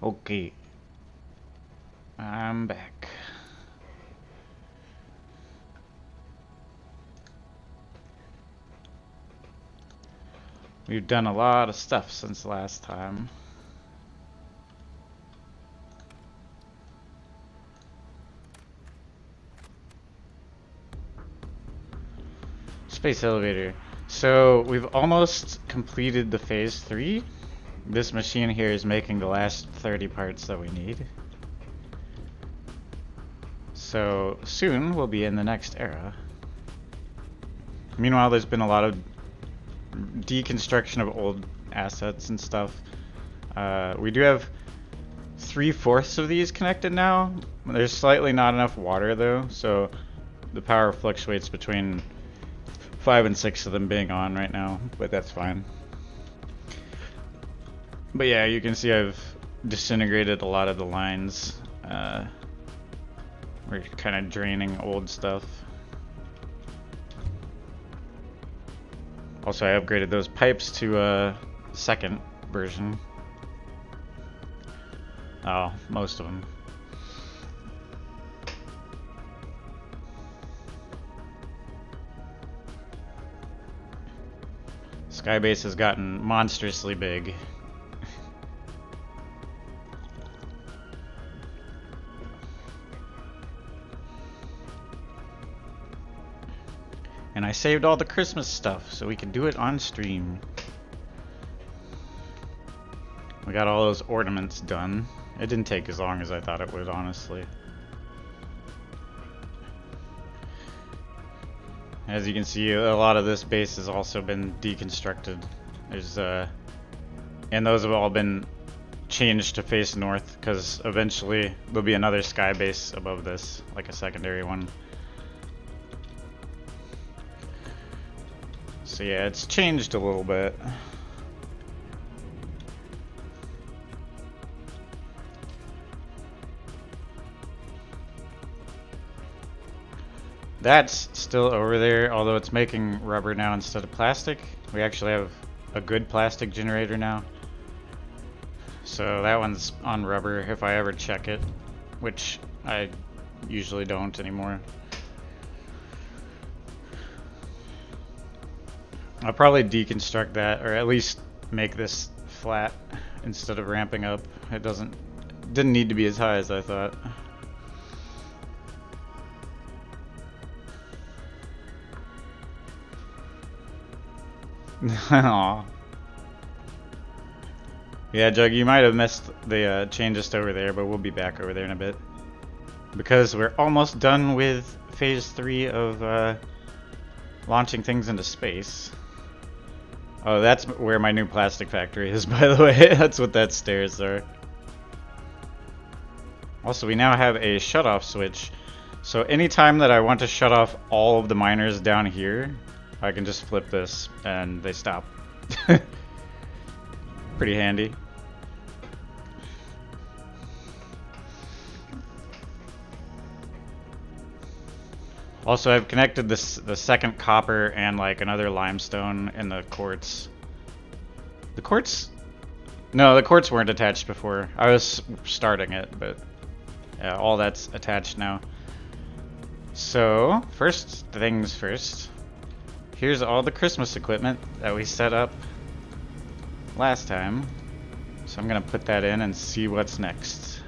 Okay, I'm back. We've done a lot of stuff since last time. Space elevator. So we've almost completed the phase 3. This machine here is making the last 30 parts that we need. So soon we'll be in the next era. Meanwhile, there's been a lot of deconstruction of old assets and stuff. We do have 3/4 of these connected now. There's slightly not enough water though, so the power fluctuates between 5 and 6 of them being on right now, but that's fine. But yeah, you can see I've disintegrated a lot of the lines. We're kind of draining old stuff. Also, I upgraded those pipes to a second version. Oh, most of them. Skybase has gotten monstrously big. And I saved all the Christmas stuff so we can do it on stream. We got all those ornaments done. It didn't take as long as I thought it would, honestly. As you can see, a lot of this base has also been deconstructed. There's and those have all been changed to face north because eventually there'll be another sky base above this, like a secondary one. So yeah, it's changed a little bit. That's still over there, although it's making rubber now instead of plastic. We actually have a good plastic generator now. So that one's on rubber if I ever check it, which I usually don't anymore. I'll probably deconstruct that, or at least make this flat instead of ramping up. It didn't need to be as high as I thought. Aww. Yeah, Jug, you might have missed the changes over there, but we'll be back over there in a bit. Because we're almost done with phase 3 of launching things into space. Oh, that's where my new plastic factory is, by the way. That's what that stairs are. Also, we now have a shut-off switch. So anytime that I want to shut off all of the miners down here, I can just flip this and they stop. Pretty handy. Also, I've connected the second copper and like another limestone in the quartz. The quartz? No, the quartz weren't attached before. I was starting it, but yeah, all that's attached now. So, first things first. Here's all the Christmas equipment that we set up last time. So I'm gonna put that in and see what's next.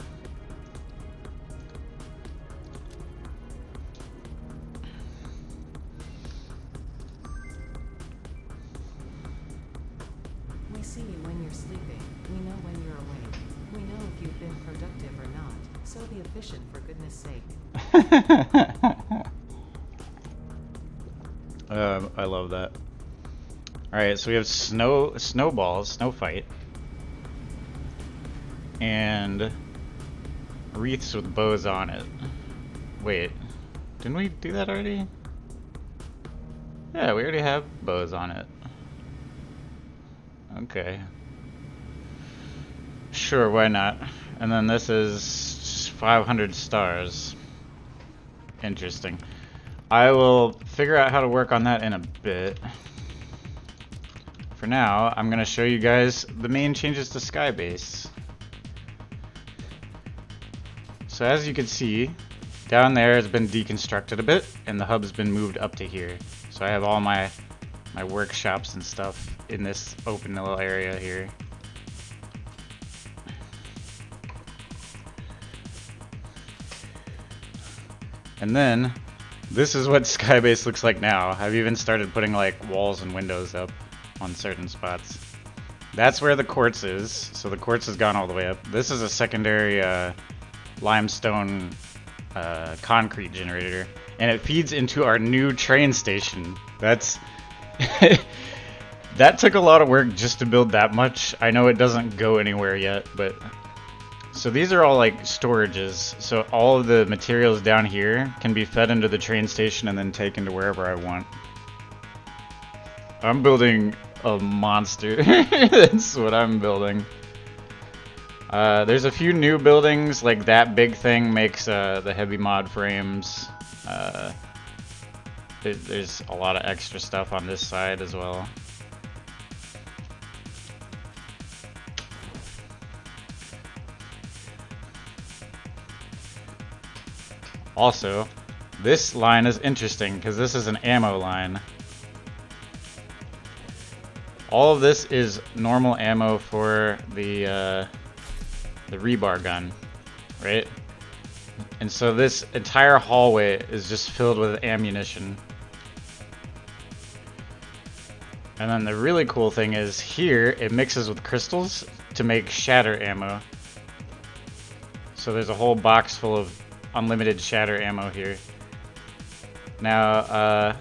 We see you when you're sleeping. We know when you're awake. We know if you've been productive or not. So be efficient, for goodness sake. I love that. Alright, so we have snowballs, snow fight. And wreaths with bows on it. Wait, didn't we do that already? Yeah, we already have bows on it. Okay. Sure, why not? And then this is 500 stars. Interesting. I will figure out how to work on that in a bit. For now, I'm going to show you guys the main changes to Skybase. So as you can see, down there has been deconstructed a bit, and the hub's been moved up to here. So I have all my workshops and stuff in this open little area here. And then, this is what Skybase looks like now. I've even started putting like walls and windows up on certain spots. That's where the quartz is, so the quartz has gone all the way up. This is a secondary limestone concrete generator, and it feeds into our new train station. That's that took a lot of work just to build that much. I know it doesn't go anywhere yet, but so these are all like storages. So all of the materials down here can be fed into the train station and then taken to wherever I want. I'm building a monster. That's what I'm building. There's a few new buildings, like that big thing makes the heavy mod frames. There's a lot of extra stuff on this side as well. Also, this line is interesting because this is an ammo line. All of this is normal ammo for the rebar gun, right? And so this entire hallway is just filled with ammunition. And then the really cool thing is here it mixes with crystals to make shatter ammo. So there's a whole box full of unlimited shatter ammo here. Now,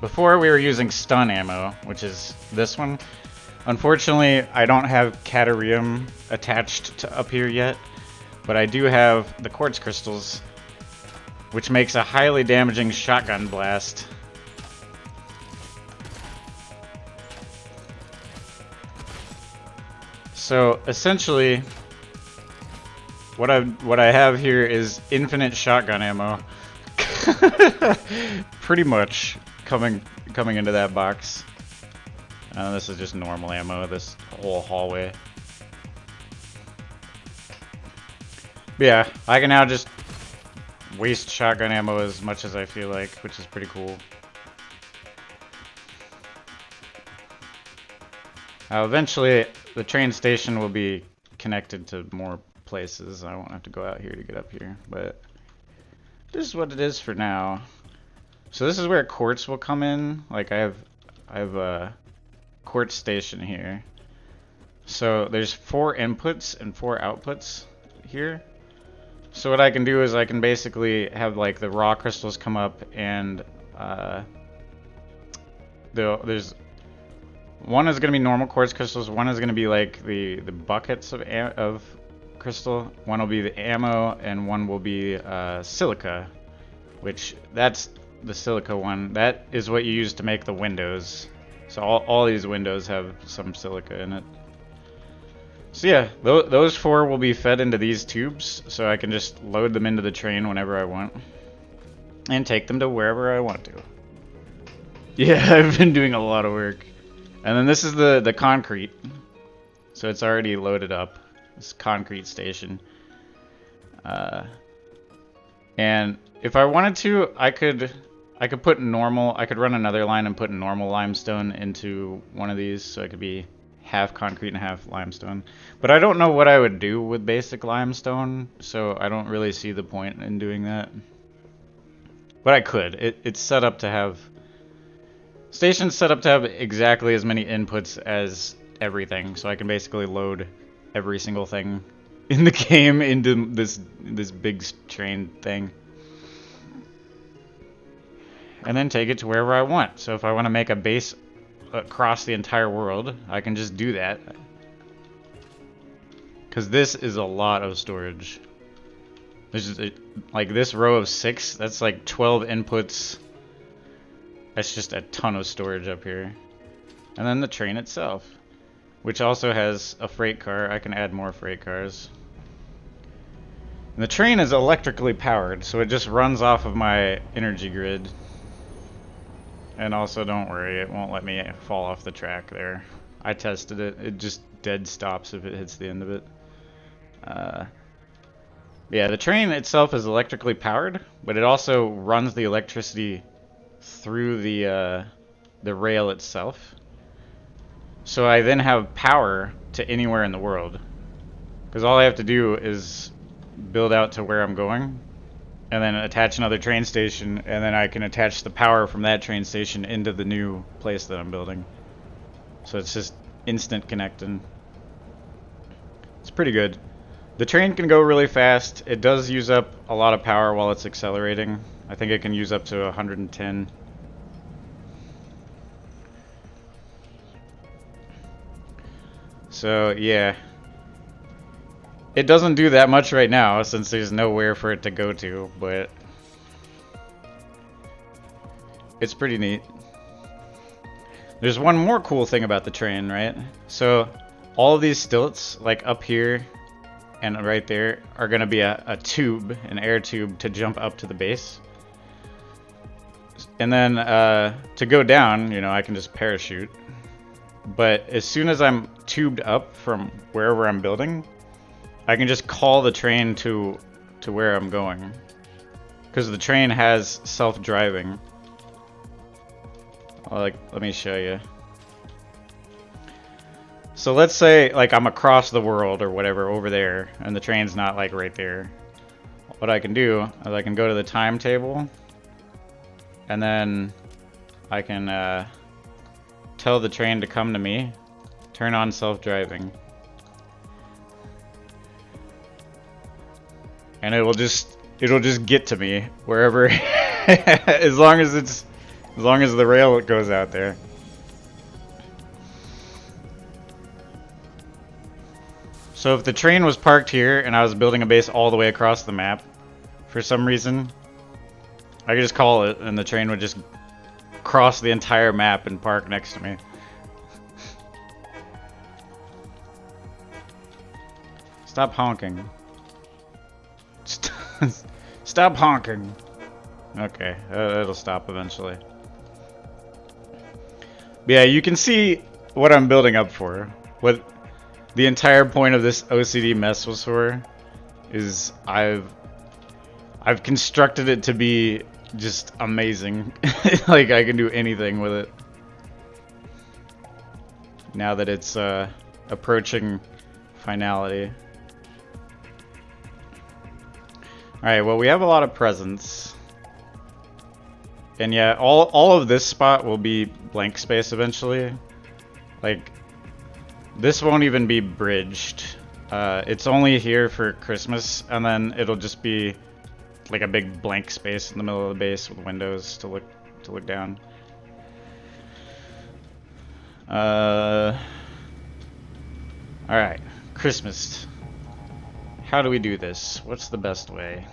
before we were using stun ammo, which is this one. Unfortunately, I don't have Caterium attached to up here yet, but I do have the quartz crystals, which makes a highly damaging shotgun blast. So essentially, what I have here is infinite shotgun ammo, pretty much coming into that box. This is just normal ammo, this whole hallway. But yeah, I can now just waste shotgun ammo as much as I feel like, which is pretty cool. Eventually, the train station will be connected to more places. I won't have to go out here to get up here, but this is what it is for now. So this is where quartz will come in. Like I have a quartz station here. So there's 4 inputs and 4 outputs here. So what I can do is I can basically have like the raw crystals come up, and there's one is going to be normal quartz crystals, one is going to be like the buckets of crystal, one will be the ammo, and one will be silica, which that's the silica one. That is what you use to make the windows. So all these windows have some silica in it. So yeah, those 4 will be fed into these tubes, so I can just load them into the train whenever I want and take them to wherever I want to. Yeah, I've been doing a lot of work. And then this is the concrete. So it's already loaded up. This concrete station. And if I wanted to, I could put normal, I could run another line and put normal limestone into one of these, so it could be half concrete and half limestone. But I don't know what I would do with basic limestone, so I don't really see the point in doing that. But I could. It's set up to have, station's set up to have exactly as many inputs as everything, so I can basically load every single thing in the game into this big train thing. And then take it to wherever I want. So if I want to make a base across the entire world, I can just do that. Because this is a lot of storage. There's just like this row of 6, that's like 12 inputs. That's just a ton of storage up here. And then the train itself, which also has a freight car. I can add more freight cars. And the train is electrically powered, so it just runs off of my energy grid. And also, don't worry, it won't let me fall off the track there. I tested it. It just dead stops if it hits the end of it. Yeah, the train itself is electrically powered, but it also runs the electricity through the rail itself. So I then have power to anywhere in the world. Because all I have to do is build out to where I'm going, and then attach another train station, and then I can attach the power from that train station into the new place that I'm building. So it's just instant connecting. It's pretty good. The train can go really fast. It does use up a lot of power while it's accelerating. I think it can use up to 110. So yeah. It doesn't do that much right now since there's nowhere for it to go to, but it's pretty neat. There's one more cool thing about the train, right? So all of these stilts, like up here and right there, are going to be a tube, an air tube, to jump up to the base. And then to go down, you know, I can just parachute. But as soon as I'm tubed up from wherever I'm building, I can just call the train to where I'm going. Because the train has self-driving. Like, let me show you. So let's say like I'm across the world or whatever over there, and the train's not like right there. What I can do is I can go to the timetable, and then I can tell the train to come to me, turn on self-driving, and it'll just get to me wherever, as long as the rail goes out there. So if the train was parked here and I was building a base all the way across the map, for some reason, I could just call it and the train would just cross the entire map and park next to me. Stop honking. Stop honking. Okay, it'll stop eventually. But yeah, you can see what I'm building up for. What the entire point of this OCD mess was for is I've constructed it to be just amazing. Like I can do anything with it. Now that it's approaching finality. Alright, well we have a lot of presents. And yeah, all of this spot will be blank space eventually. Like, this won't even be bridged. It's only here for Christmas, and then it'll just be like a big blank space in the middle of the base with windows to look down. Alright, Christmas. How do we do this? What's the best way?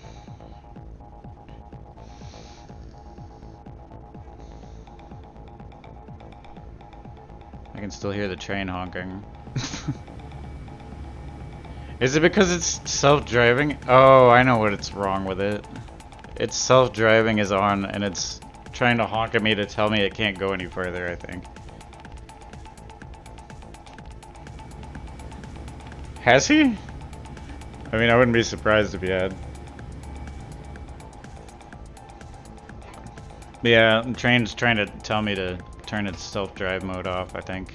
I can still hear the train honking. Is it because it's self-driving? Oh, I know what's wrong with it. It's self-driving is on, and it's trying to honk at me to tell me it can't go any further, I think. Has he? I mean, I wouldn't be surprised if he had. But yeah, the train's trying to tell me to turn its self-drive mode off, I think.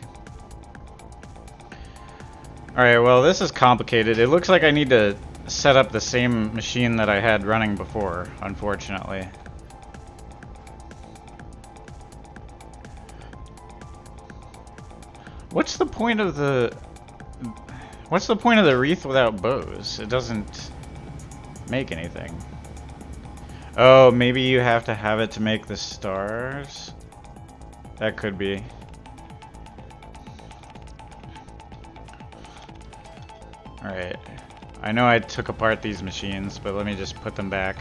Alright, well this is complicated. It looks like I need to set up the same machine that I had running before, unfortunately. What's the point of the wreath without bows? It doesn't make anything. Oh, maybe you have to have it to make the stars? That could be. Alright. I know I took apart these machines, but let me just put them back.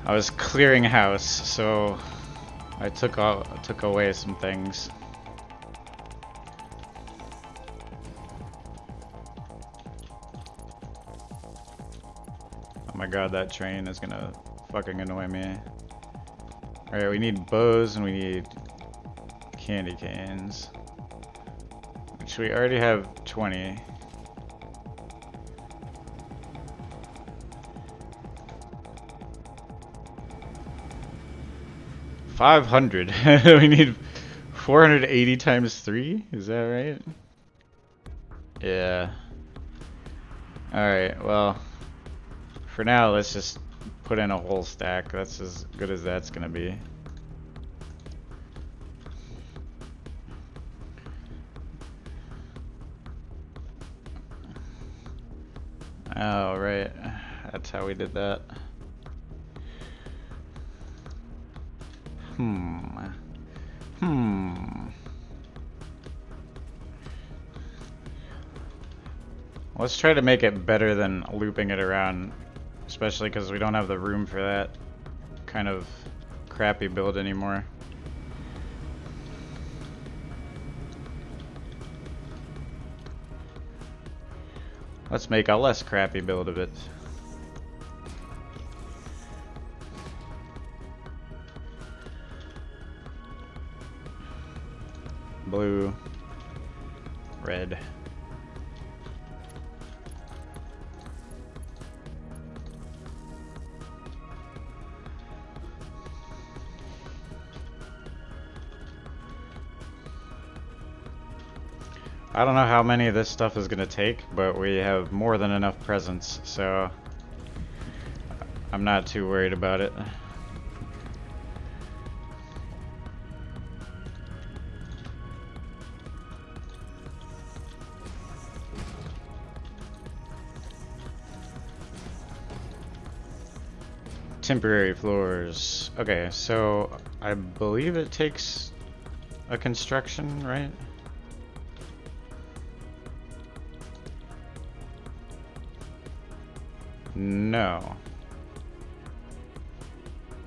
I was clearing house, so I took away some things. Oh my god, that train is gonna fucking annoy me. Alright, we need bows and we need candy canes. Which we already have 20. $500. We need 480 times 3? Is that right? Yeah. Alright, well, for now, let's just put in a whole stack. That's as good as that's gonna be. Oh, right. That's how we did that. Let's try to make it better than looping it around, especially because we don't have the room for that kind of crappy build anymore. Let's make a less crappy build of it. Blue, red. I don't know how many of this stuff is gonna take, but we have more than enough presents, so I'm not too worried about it. Temporary floors. Okay, so I believe it takes a construction, right? No.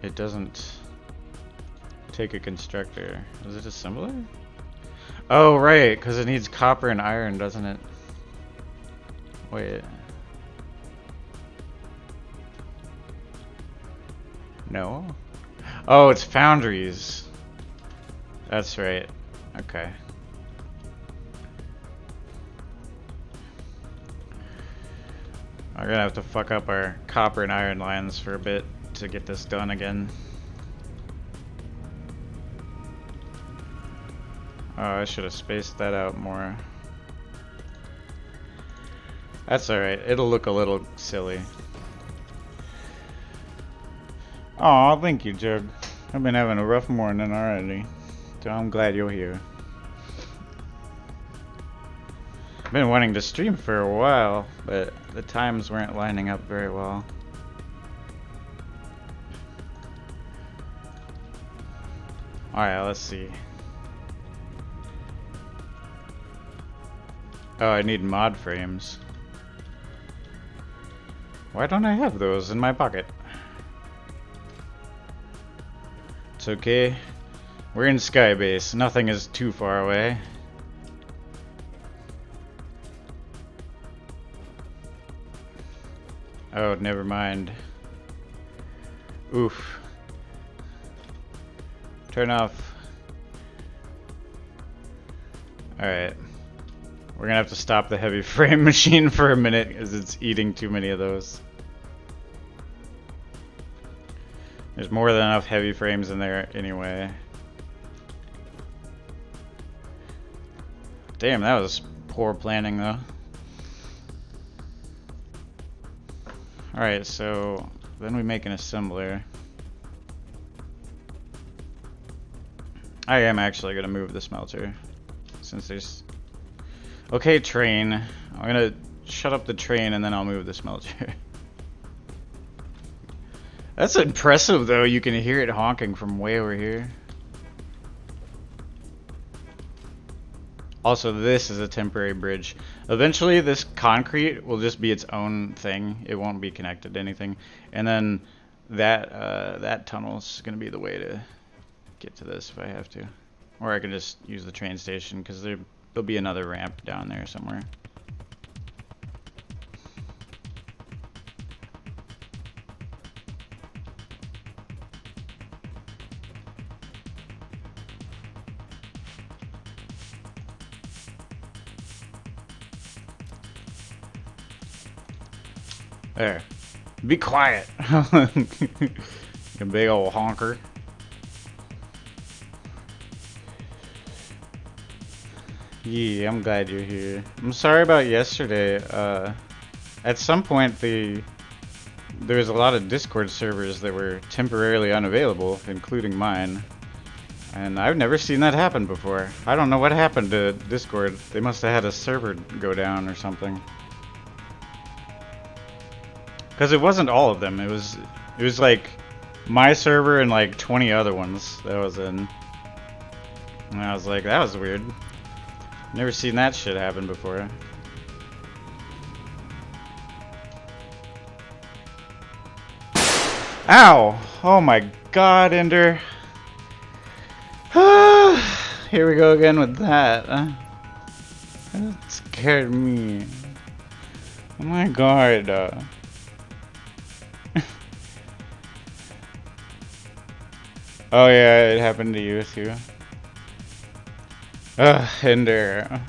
It doesn't take a constructor. Is it assembler? Oh, right, because it needs copper and iron, doesn't it? Wait. No? Oh, it's foundries. That's right. Okay. I'm gonna have to fuck up our copper and iron lines for a bit to get this done again. Oh, I should have spaced that out more. That's alright. It'll look a little silly. Aw, thank you, Jug. I've been having a rough morning already, so I'm glad you're here. I've been wanting to stream for a while, but the times weren't lining up very well. Alright, let's see. Oh, I need mod frames. Why don't I have those in my pocket? It's okay. We're in Skybase. Nothing is too far away. Oh, never mind. Oof. Turn off. Alright. We're gonna have to stop the heavy frame machine for a minute because it's eating too many of those. There's more than enough heavy frames in there anyway. Damn, that was poor planning though. Alright, so then we make an assembler. I am actually gonna move the smelter since there's... Okay, train. I'm gonna shut up the train and then I'll move the smelter. That's impressive though, you can hear it honking from way over here. Also, this is a temporary bridge. Eventually this concrete will just be its own thing. It won't be connected to anything. And then that tunnel's gonna be the way to get to this if I have to. Or I can just use the train station because there'll be another ramp down there somewhere. There. Be quiet. A big old honker. Yeah, I'm glad you're here. I'm sorry about yesterday. At some point there was a lot of Discord servers that were temporarily unavailable, including mine. And I've never seen that happen before. I don't know what happened to Discord. They must have had a server go down or something. Because it wasn't all of them. It was like my server and like 20 other ones that I was in. And I was like, that was weird. Never seen that shit happen before. Ow! Oh my god, Ender. Here we go again with that. That scared me. Oh my god. Oh yeah, it happened to you too. Ender.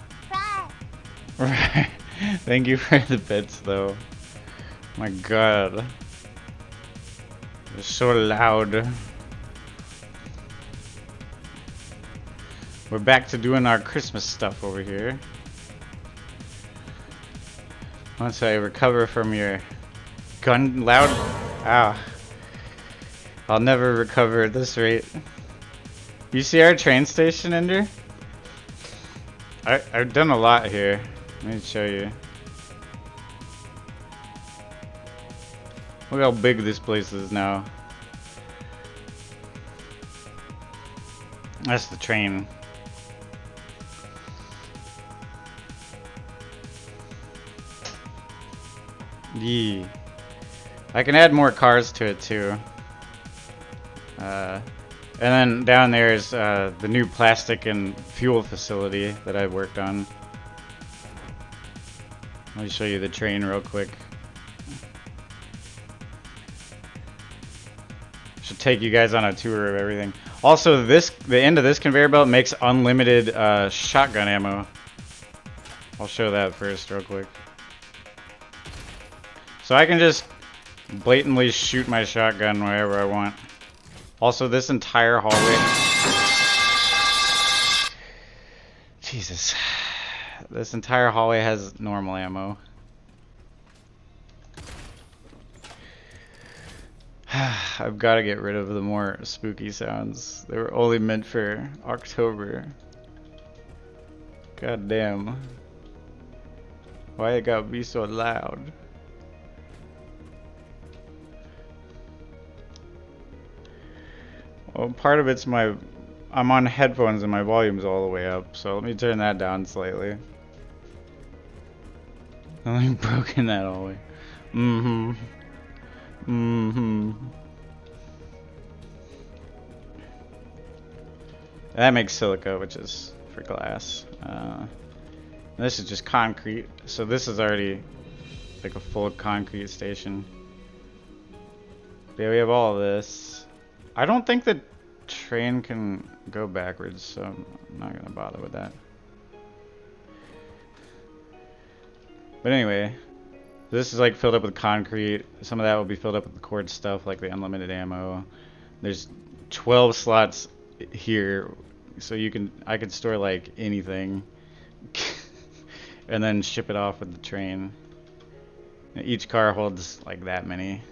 Right. Thank you for the bits though. My god. It's so loud. We're back to doing our Christmas stuff over here. Once I recover from your gun loud. Ah. I'll never recover at this rate. You see our train station, Ender? I've done a lot here. Let me show you. Look how big this place is now. That's the train. Yee. I can add more cars to it too. And then down there is the new plastic and fuel facility that I've worked on. Let me show you the train real quick. Should take you guys on a tour of everything. Also, the end of this conveyor belt makes unlimited shotgun ammo. I'll show that first real quick. So I can just blatantly shoot my shotgun wherever I want. Also, this entire hallway... Jesus. This entire hallway has normal ammo. I've got to get rid of the more spooky sounds. They were only meant for October. God damn. Why it gotta be so loud? Well, part of it's I'm on headphones and my volume's all the way up, so let me turn that down slightly. I'm like broken that all the way. Mm-hmm. Mm-hmm. That makes silica, which is for glass. This is just concrete, so this is already like a full concrete station. Yeah, we have all of this. I don't think the train can go backwards, so I'm not gonna bother with that. But anyway, this is like filled up with concrete. Some of that will be filled up with the cord stuff, like the unlimited ammo. There's 12 slots here, so I could store like anything, and then ship it off with the train. And each car holds like that many.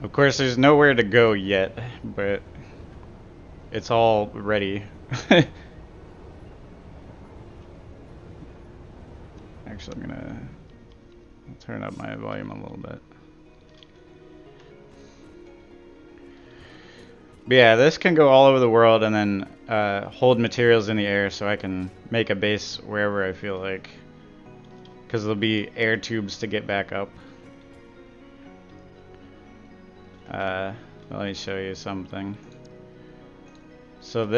Of course, there's nowhere to go yet, but it's all ready. Actually, I'm gonna turn up my volume a little bit. But yeah, this can go all over the world and then hold materials in the air, so I can make a base wherever I feel like. Because there'll be air tubes to get back up. Let me show you something. So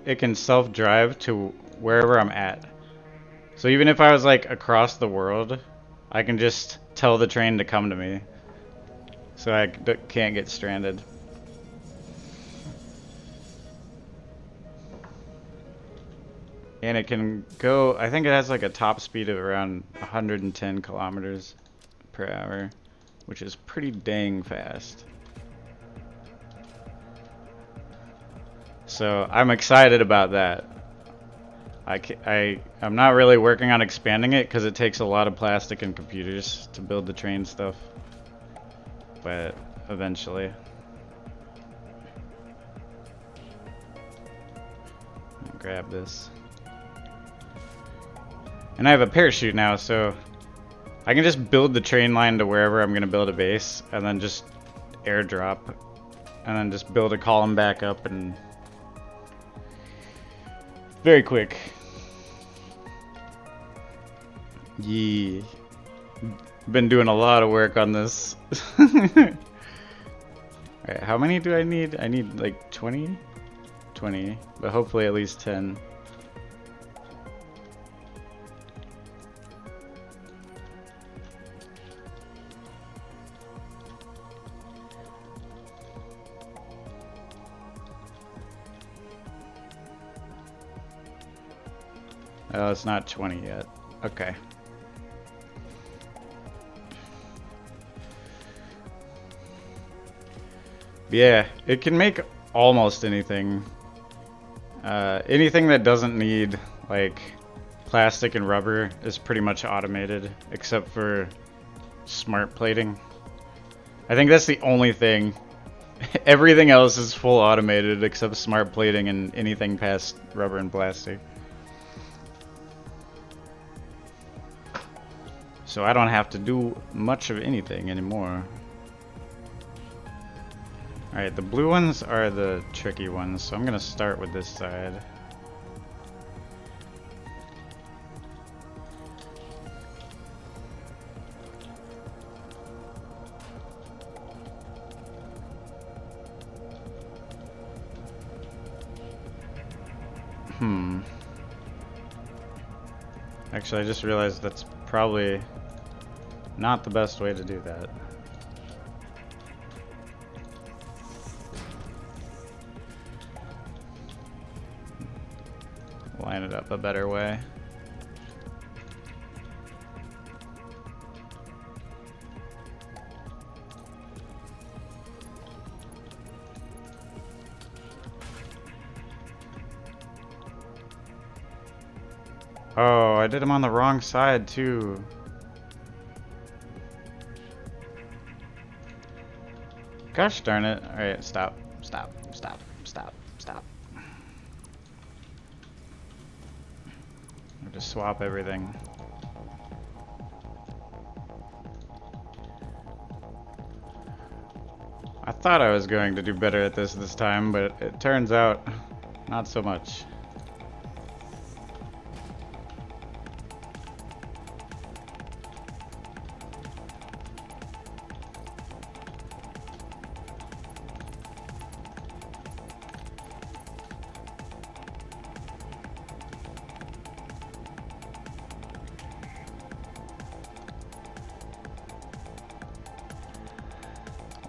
it can self-drive to wherever I'm at. So even if I was like across the world, I can just tell the train to come to me. So I can't get stranded. And it can go, I think it has like a top speed of around 110 kilometers per hour, which is pretty dang fast. So I'm excited about that. I'm not really working on expanding it because it takes a lot of plastic and computers to build the train stuff. But eventually. Grab this. And I have a parachute now, so I can just build the train line to wherever I'm going to build a base, and then just airdrop, and then just build a column back up, and very quick. Yee. Been doing a lot of work on this. Alright, how many do I need? I need like 20? 20, but hopefully at least 10. Oh, it's not 20 yet. Okay. Yeah, it can make almost anything. Anything that doesn't need like plastic and rubber is pretty much automated, except for smart plating. I think that's the only thing. Everything else is full automated except smart plating and anything past rubber and plastic. So I don't have to do much of anything anymore. Alright, the blue ones are the tricky ones, so I'm gonna start with this side. Actually, I just realized that's probably not the best way to do that. Line it up a better way. Oh, I did them on the wrong side too. Gosh darn it. Alright, stop. Stop. Stop. Stop. Stop. I'll just swap everything. I thought I was going to do better at this time, but it turns out not so much.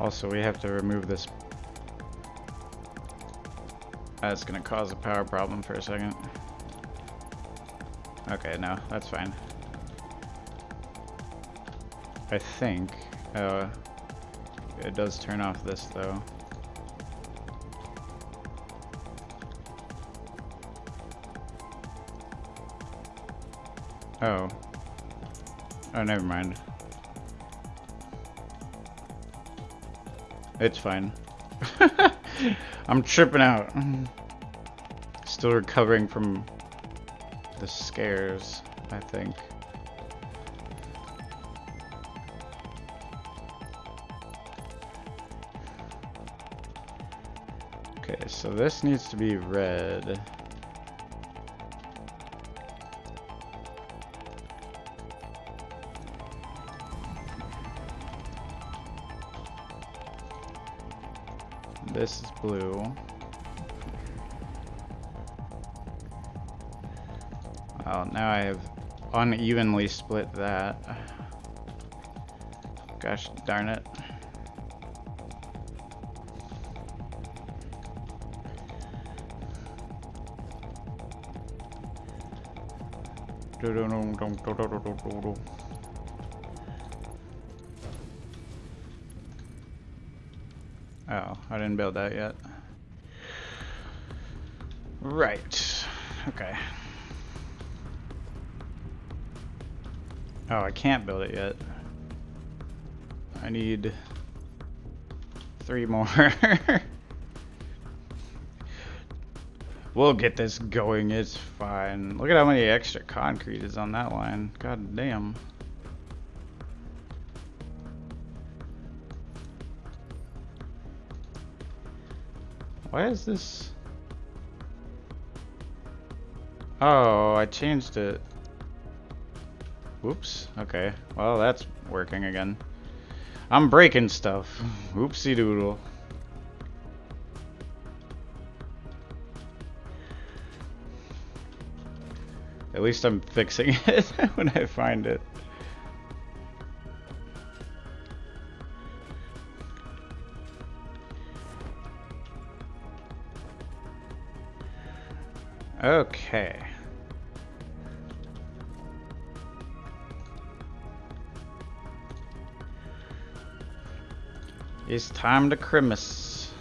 Also, we have to remove this. That's gonna cause a power problem for a second. Okay, no, that's fine. I think. It does turn off this though. Oh. Oh, never mind. It's fine. I'm tripping out. Still recovering from the scares, I think. Okay, so this needs to be red. This is blue. Well, now I have unevenly split that. Gosh darn it. Oh, I didn't build that yet. Right. Okay. Oh, I can't build it yet. I need 3 more. We'll get this going, it's fine. Look at how many extra concrete is on that line. God damn. Why is this? Oh, I changed it. Whoops. Okay. Well, that's working again. I'm breaking stuff. Oopsie doodle. At least I'm fixing it when I find it. Okay. It's time to Christmas.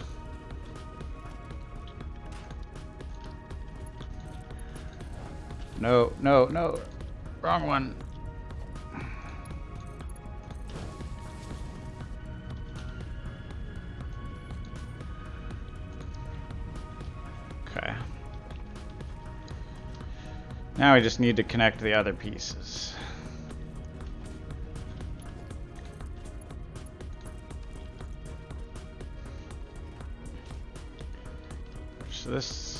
No, no, no. Wrong one. Okay. Now we just need to connect the other pieces. So this...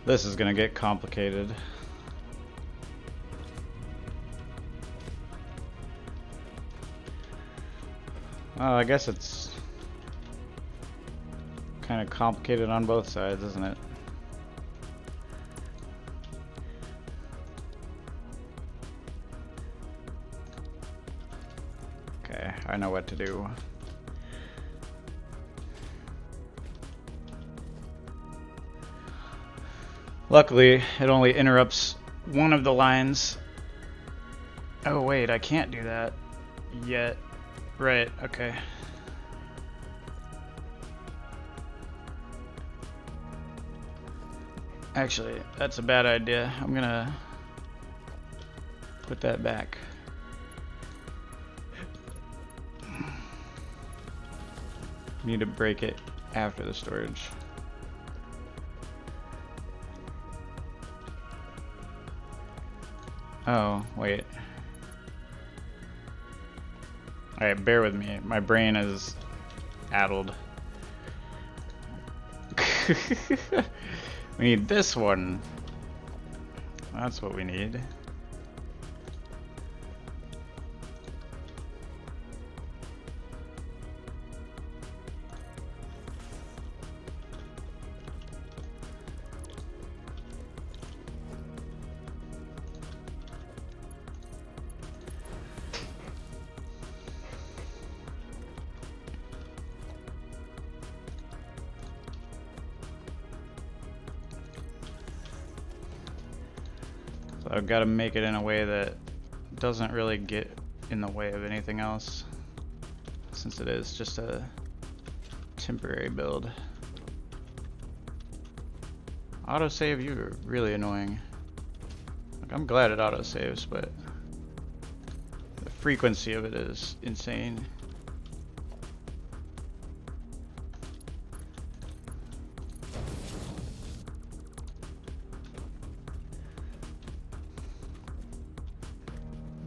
This is gonna get complicated. I guess it's kind of complicated on both sides, isn't it? Okay, I know what to do. Luckily, it only interrupts one of the lines. Oh wait, I can't do that yet. Right, okay. Actually, that's a bad idea. I'm gonna put that back. Need to break it after the storage. Oh, wait. Alright, bear with me. My brain is addled. We need this one. That's what we need. So I've got to make it in a way that doesn't really get in the way of anything else, since it is just a temporary build. Autosave, you're really annoying. Like, I'm glad it autosaves, but the frequency of it is insane.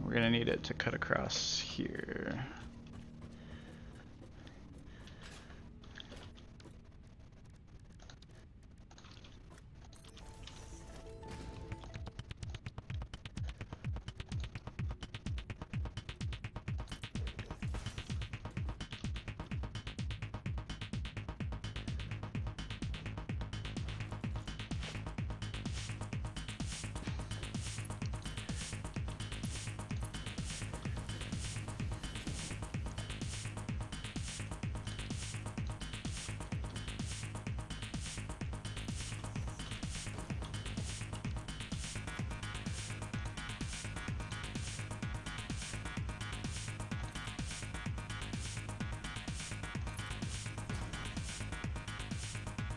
We're gonna need it to cut across here.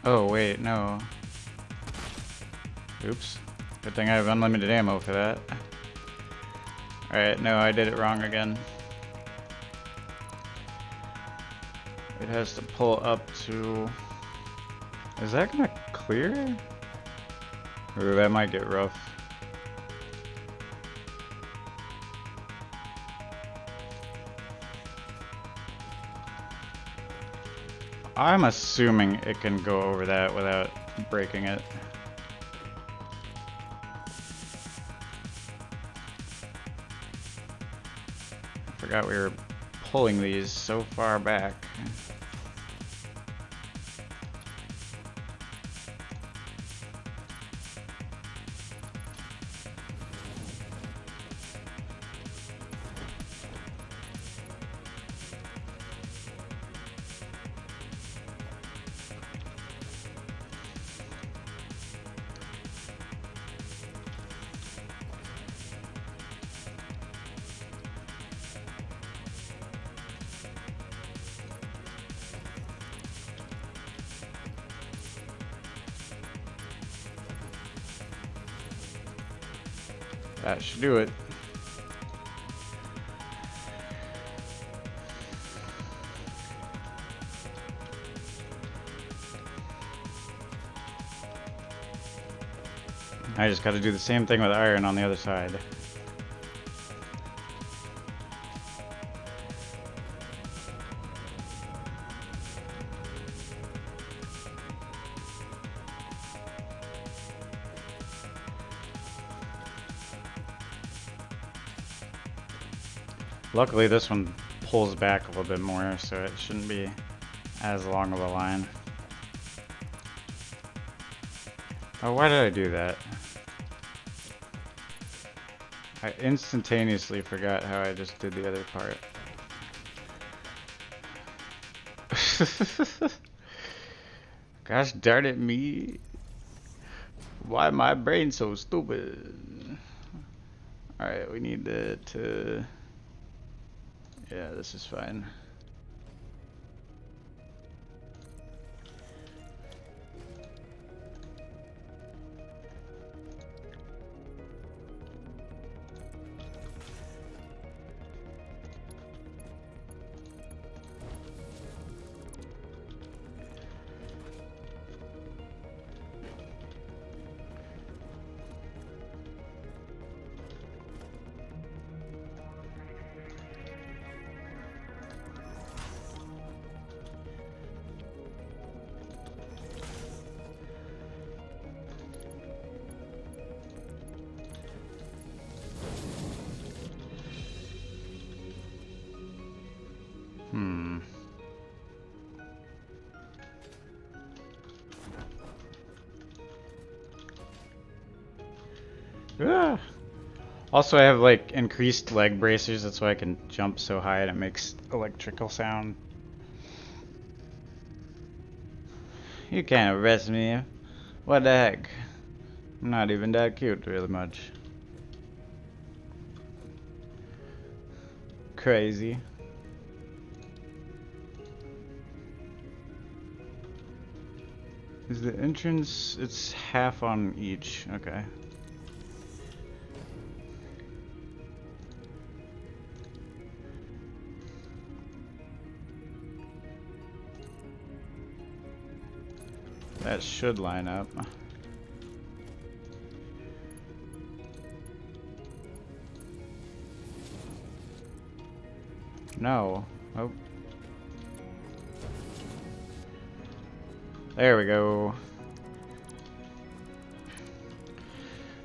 Oh, wait, no. Oops. Good thing I have unlimited ammo for that. Alright, no, I did it wrong again. It has to pull up to... Is that gonna clear? Or that might get rough. I'm assuming it can go over that without breaking it. I forgot we were pulling these so far back. That should do it. I just gotta do the same thing with iron on the other side. Luckily this one pulls back a little bit more, so it shouldn't be as long of a line. Oh, why did I do that? I instantaneously forgot how I just did the other part. Gosh darn it, me. Why my brain so stupid? Alright, we need to... Yeah, this is fine. Ah. Also, I have like increased leg bracers, that's why I can jump so high and it makes electrical sound. You can't arrest me. What the heck? I'm not even that cute really much. Crazy. Is the entrance, it's half on each, okay. That should line up. No. Oh. There we go.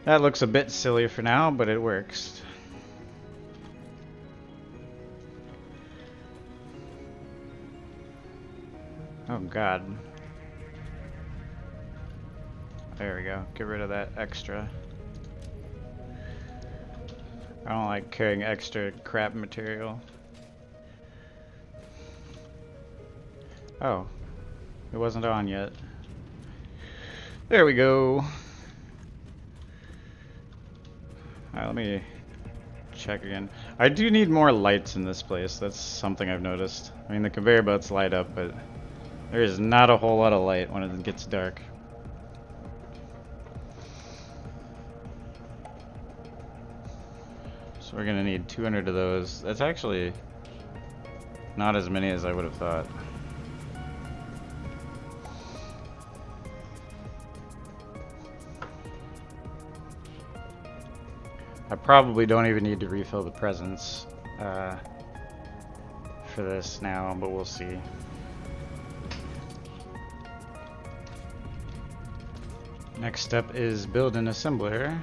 That looks a bit silly for now, but it works. Oh god. There we go. Get rid of that extra. I don't like carrying extra crap material. Oh. It wasn't on yet. There we go. Alright, let me check again. I do need more lights in this place. That's something I've noticed. I mean, the conveyor belts light up, but There is not a whole lot of light when it gets dark. So we're gonna need 200 of those. That's actually not as many as I would have thought. I probably don't even need to refill the presents for this now, but we'll see. Next step is build an assembler.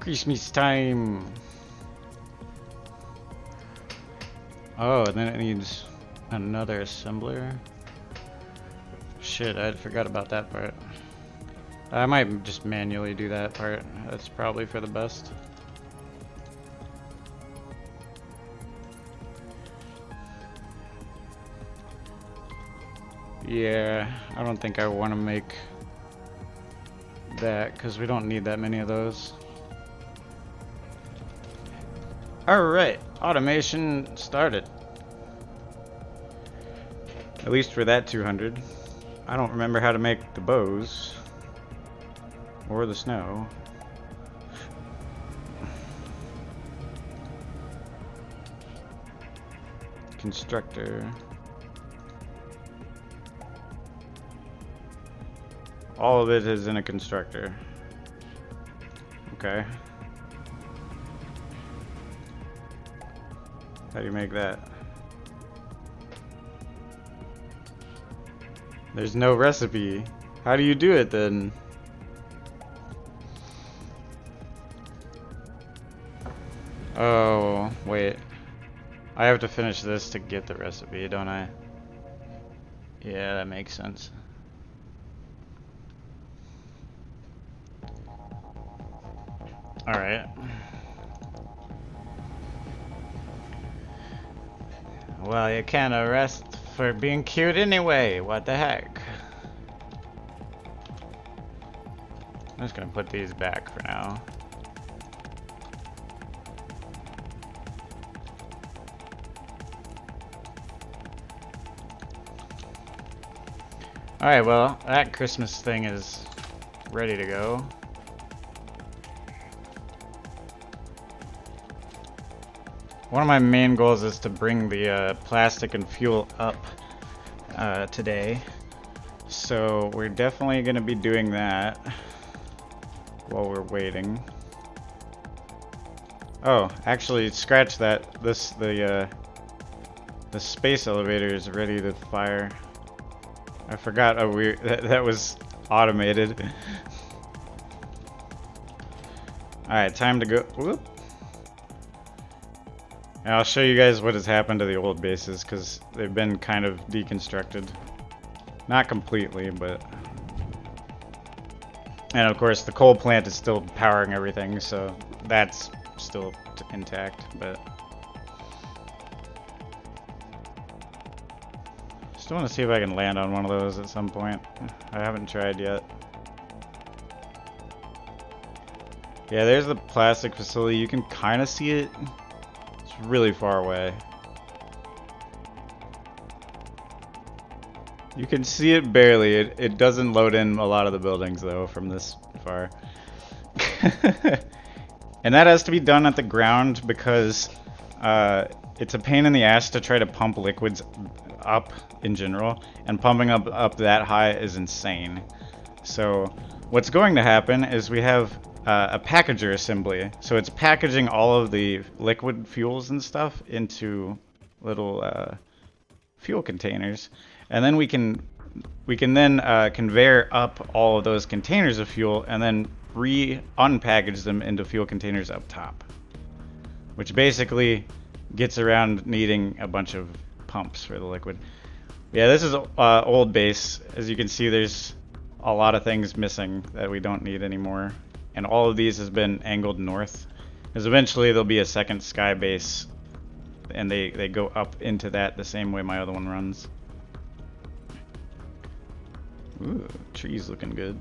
Christmas time. Oh, and then it needs another assembler. Shit, I forgot about that part. I might just manually do that part. That's probably for the best. Yeah, I don't think I want to make that because we don't need that many of those. Alright, automation started. At least for that 200. I don't remember how to make the bows. Or the snow. Constructor. All of it is in a constructor. Okay. How do you make that? There's no recipe. How do you do it then? Oh, wait. I have to finish this to get the recipe, don't I? Yeah, that makes sense. Alright. Well, you can't arrest for being cute anyway. What the heck? I'm just gonna put these back for now. Alright, well, that Christmas thing is ready to go. One of my main goals is to bring the plastic and fuel up today. So we're definitely going to be doing that while we're waiting. Oh, actually, scratch that. The space elevator is ready to fire. I forgot. Oh, that was automated. All right, time to go. Whoop. And I'll show you guys what has happened to the old bases because they've been kind of deconstructed. Not completely, but. And of course, the coal plant is still powering everything, so that's still intact, but. Still want to see if I can land on one of those at some point. I haven't tried yet. Yeah, there's the plastic facility. You can kind of see it. It's really far away. You can see it barely. It doesn't load in a lot of the buildings though from this far. And that has to be done at the ground because it's a pain in the ass to try to pump liquids up in general, and pumping up that high is insane. So what's going to happen is we have a packager assembly. So it's packaging all of the liquid fuels and stuff into little fuel containers, and then we can we can then conveyor up all of those containers of fuel and then unpackage them into fuel containers up top, which basically gets around needing a bunch of pumps for the liquid. Yeah, this is old base. As you can see, there's a lot of things missing that we don't need anymore, and all of these has been angled north, because eventually there'll be a second sky base, and they go up into that the same way my other one runs. Ooh, trees looking good.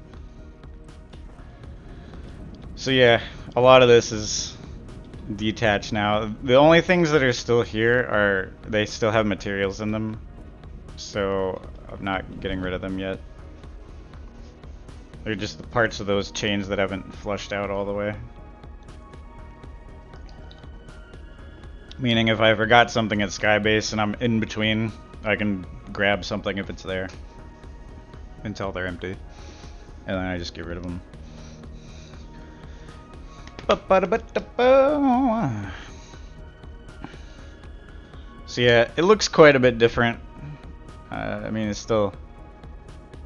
So yeah, a lot of this is detached now. The only things that are still here are, they still have materials in them, so I'm not getting rid of them yet. They're just the parts of those chains that haven't flushed out all the way. Meaning if I forgot something at Skybase and I'm in between, I can grab something if it's there until they're empty, and then I just get rid of them. So yeah, it looks quite a bit different. I mean, it's still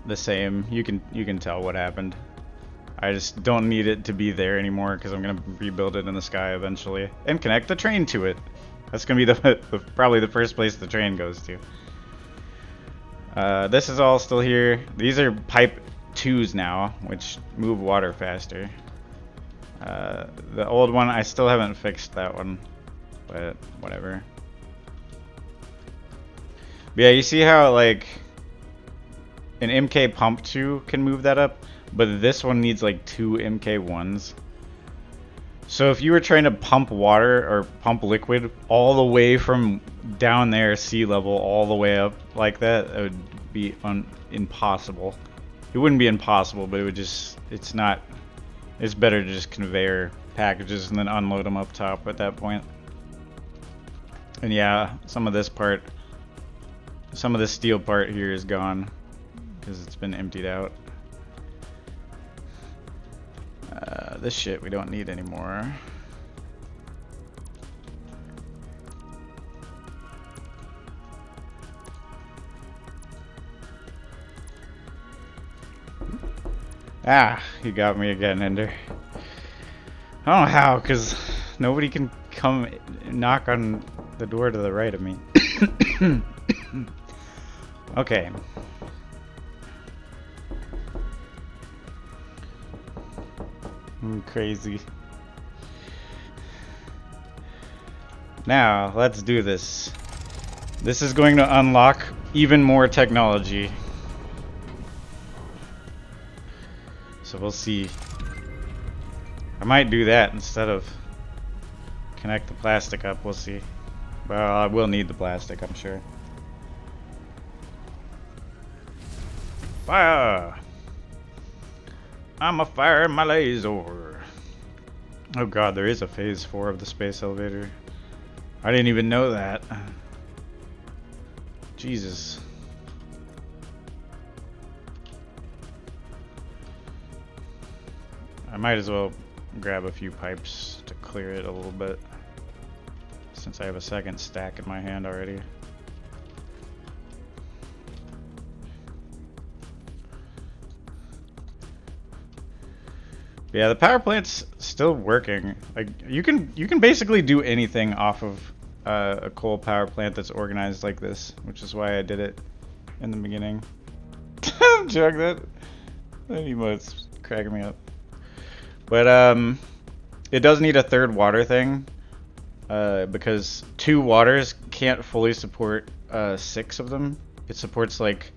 the same. You can tell what happened. I just don't need it to be there anymore because I'm gonna rebuild it in the sky eventually and connect the train to it. That's gonna be probably the first place the train goes to. This is all still here. These are pipe 2s now, which move water faster. The old one, I still haven't fixed that one, but whatever. But yeah, you see how like an MK pump 2 can move that up, but this one needs like 2 MK1s. So if you were trying to pump water or pump liquid all the way from down there, sea level, all the way up like that, it would be impossible. It wouldn't be impossible, but it would just, it's better to just conveyor packages and then unload them up top at that point. And yeah, some of this steel part here is gone because it's been emptied out. This shit we don't need anymore. Ah, you got me again, Ender. I don't know how, because nobody can come knock on the door to the right of me. Okay. I'm crazy. Now, let's do this. This is going to unlock even more technology. So we'll see. I might do that instead of connect the plastic up. We'll see. Well, I will need the plastic, I'm sure. Fire! I'm a fire in my laser. Oh god, there is a phase 4 of the space elevator. I didn't even know that. Jesus. I might as well grab a few pipes to clear it a little bit, since I have a second stack in my hand already. Yeah, the power plant's still working. Like you can basically do anything off of a coal power plant that's organized like this, which is why I did it in the beginning. Jug that emote's cracking me up. But it does need a third water thing because 2 waters can't fully support 6 of them. It supports like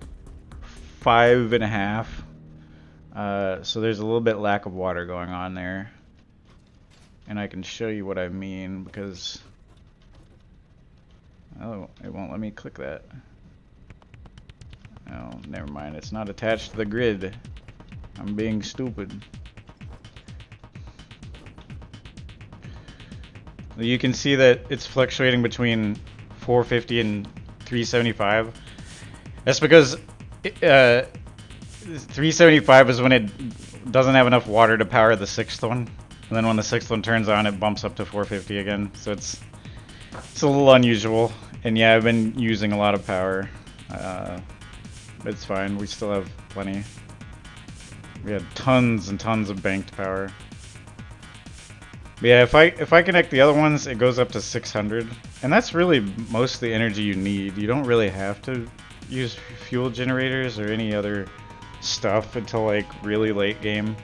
5.5. So there's a little bit lack of water going on there, and I can show you what I mean because oh, it won't let me click that. Oh, never mind, it's not attached to the grid. I'm being stupid. You can see that it's fluctuating between 450 and 375. That's because 375 is when it doesn't have enough water to power the 6th one, and then when the 6th one turns on, it bumps up to 450 again. So it's a little unusual, and yeah, I've been using a lot of power It's fine. We still have plenty. We had tons and tons of banked power. But yeah, if I connect the other ones, it goes up to 600, and that's really most of the energy you need. You don't really have to use fuel generators or any other stuff until like really late game.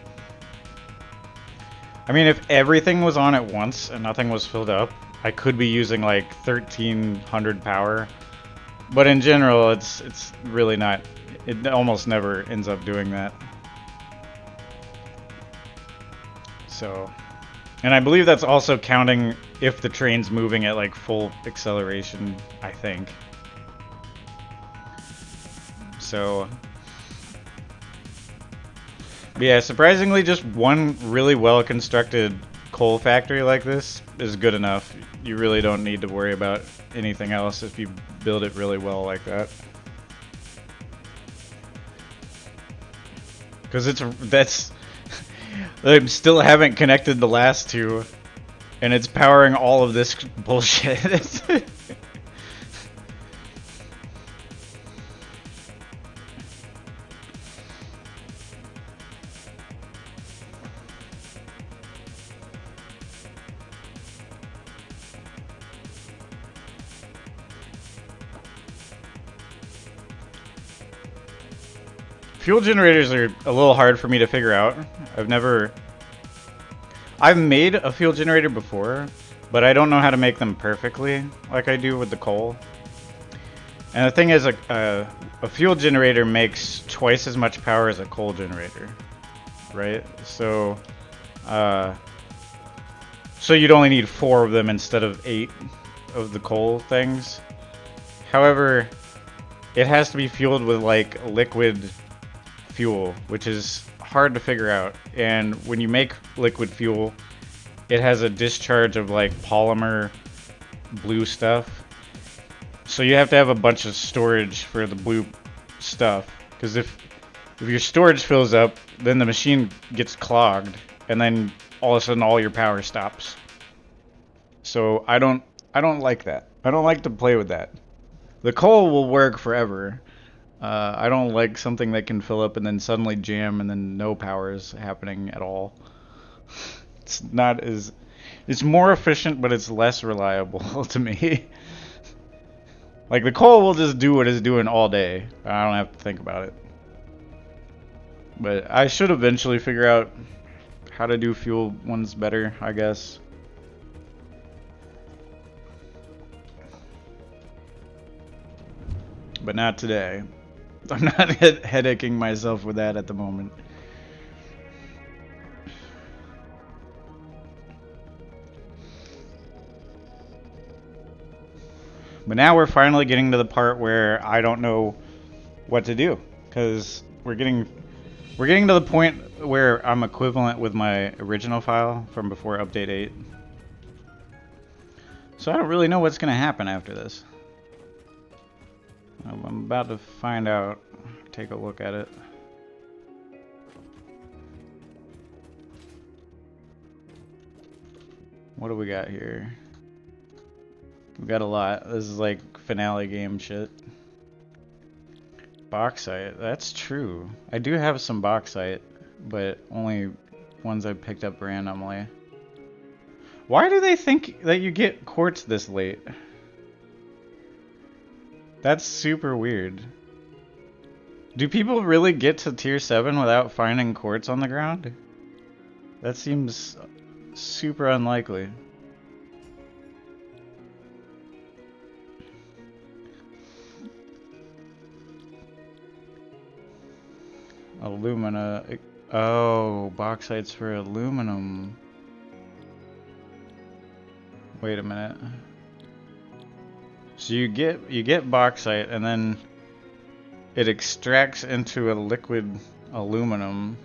I mean, if everything was on at once and nothing was filled up, I could be using like 1300 power. But in general, it's really not. It almost never ends up doing that. So, and I believe that's also counting if the train's moving at like full acceleration, I think. So, yeah, surprisingly, just one really well constructed coal factory like this is good enough. You really don't need to worry about anything else if you build it really well like that. Because that's I still haven't connected the last two, and it's powering all of this bullshit. Fuel generators are a little hard for me to figure out. I've made a fuel generator before, but I don't know how to make them perfectly like I do with the coal. And the thing is, a fuel generator makes twice as much power as a coal generator, right? So, so you'd only need 4 of them instead of 8 of the coal things. However, it has to be fueled with like liquid fuel, which is hard to figure out. And when you make liquid fuel, it has a discharge of like polymer blue stuff. So you have to have a bunch of storage for the blue stuff, because if your storage fills up, then the machine gets clogged, and then all of a sudden all your power stops. So I don't like that. I don't like to play with that. The coal will work forever. I don't like something that can fill up and then suddenly jam and then no power is happening at all. It's not as... It's more efficient, but it's less reliable to me. Like, the coal will just do what it's doing all day. I don't have to think about it. But I should eventually figure out how to do fuel ones better, I guess. But not today. I'm not headaching myself with that at the moment. But now we're finally getting to the part where I don't know what to do, because we're getting to the point where I'm equivalent with my original file from before update 8. So I don't really know what's going to happen after this. I'm about to find out. Take a look at it. What do we got here? We got a lot. This is like finale game shit. Bauxite. That's true. I do have some bauxite, but only ones I picked up randomly. Why do they think that you get quartz this late? That's super weird. Do people really get to tier 7 without finding quartz on the ground? That seems super unlikely. Alumina. Oh, bauxite's for aluminum. Wait a minute. So you get bauxite, and then it extracts into a liquid aluminum,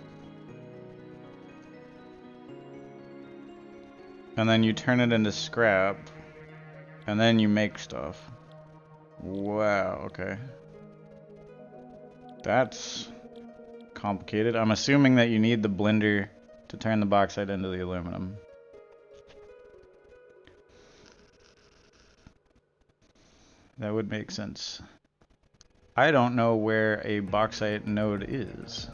and then you turn it into scrap, and then you make stuff. Wow, okay. That's complicated. I'm assuming that you need the blender to turn the bauxite into the aluminum. That would make sense. I don't know where a bauxite node is.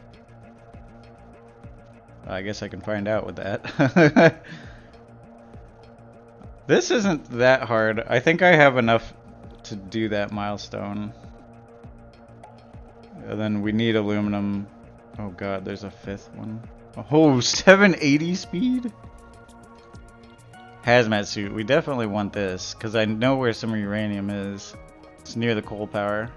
I guess I can find out with that. This isn't that hard. I think I have enough to do that milestone. And then we need aluminum. Oh god, there's a fifth one. Oh, 780 speed? Hazmat suit. We definitely want this, because I know where some uranium is. It's near the coal power.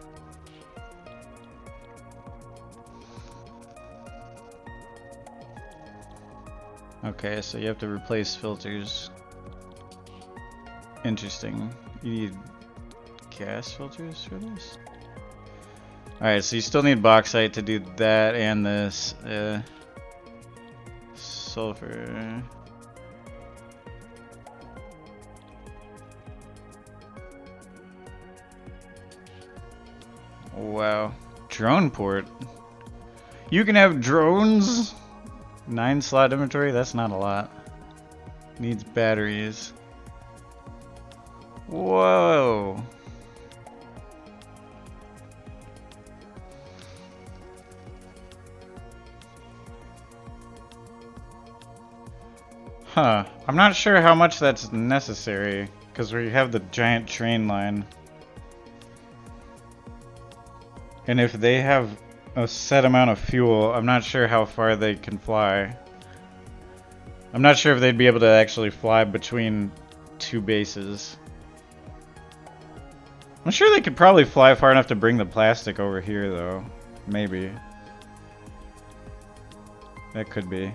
Okay, so you have to replace filters. Interesting. You need gas filters for this? Alright, so you still need bauxite to do that and this. Sulfur. Wow. Drone port. You can have drones? 9 slot inventory? That's not a lot. Needs batteries. Whoa. Huh. I'm not sure how much that's necessary, because we have the giant train line. And if they have a set amount of fuel, I'm not sure how far they can fly. I'm not sure if they'd be able to actually fly between 2 bases. I'm sure they could probably fly far enough to bring the plastic over here, though. Maybe. That could be.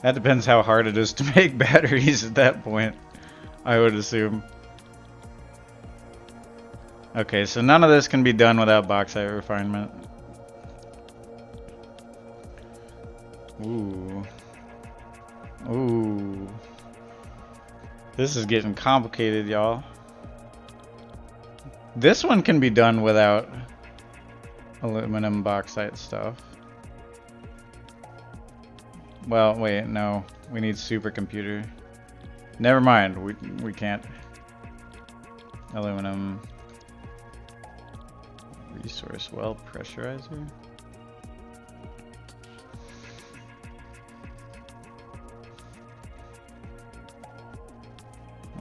That depends how hard it is to make batteries at that point, I would assume. Okay, so none of this can be done without bauxite refinement. Ooh. Ooh. This is getting complicated, y'all. This one can be done without aluminum bauxite stuff. Well, wait, no. We need supercomputer. Never mind, we can't. Aluminum. Resource well pressurizer.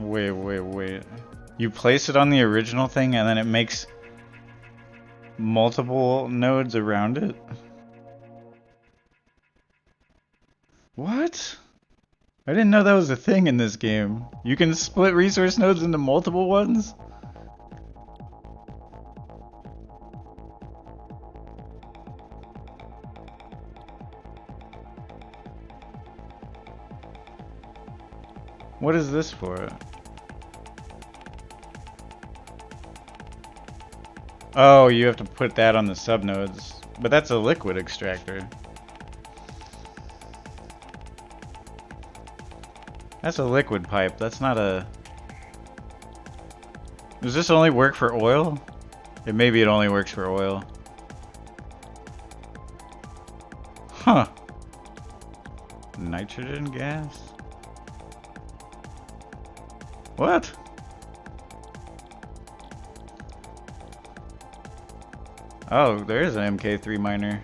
Wait. You place it on the original thing and then it makes multiple nodes around it? What? I didn't know that was a thing in this game. You can split resource nodes into multiple ones? What is this for? Oh, you have to put that on the subnodes. But that's a liquid extractor. That's a liquid pipe. That's not a... Does this only work for oil? Maybe it only works for oil. Huh. Nitrogen gas? What? Oh, there is an MK3 miner.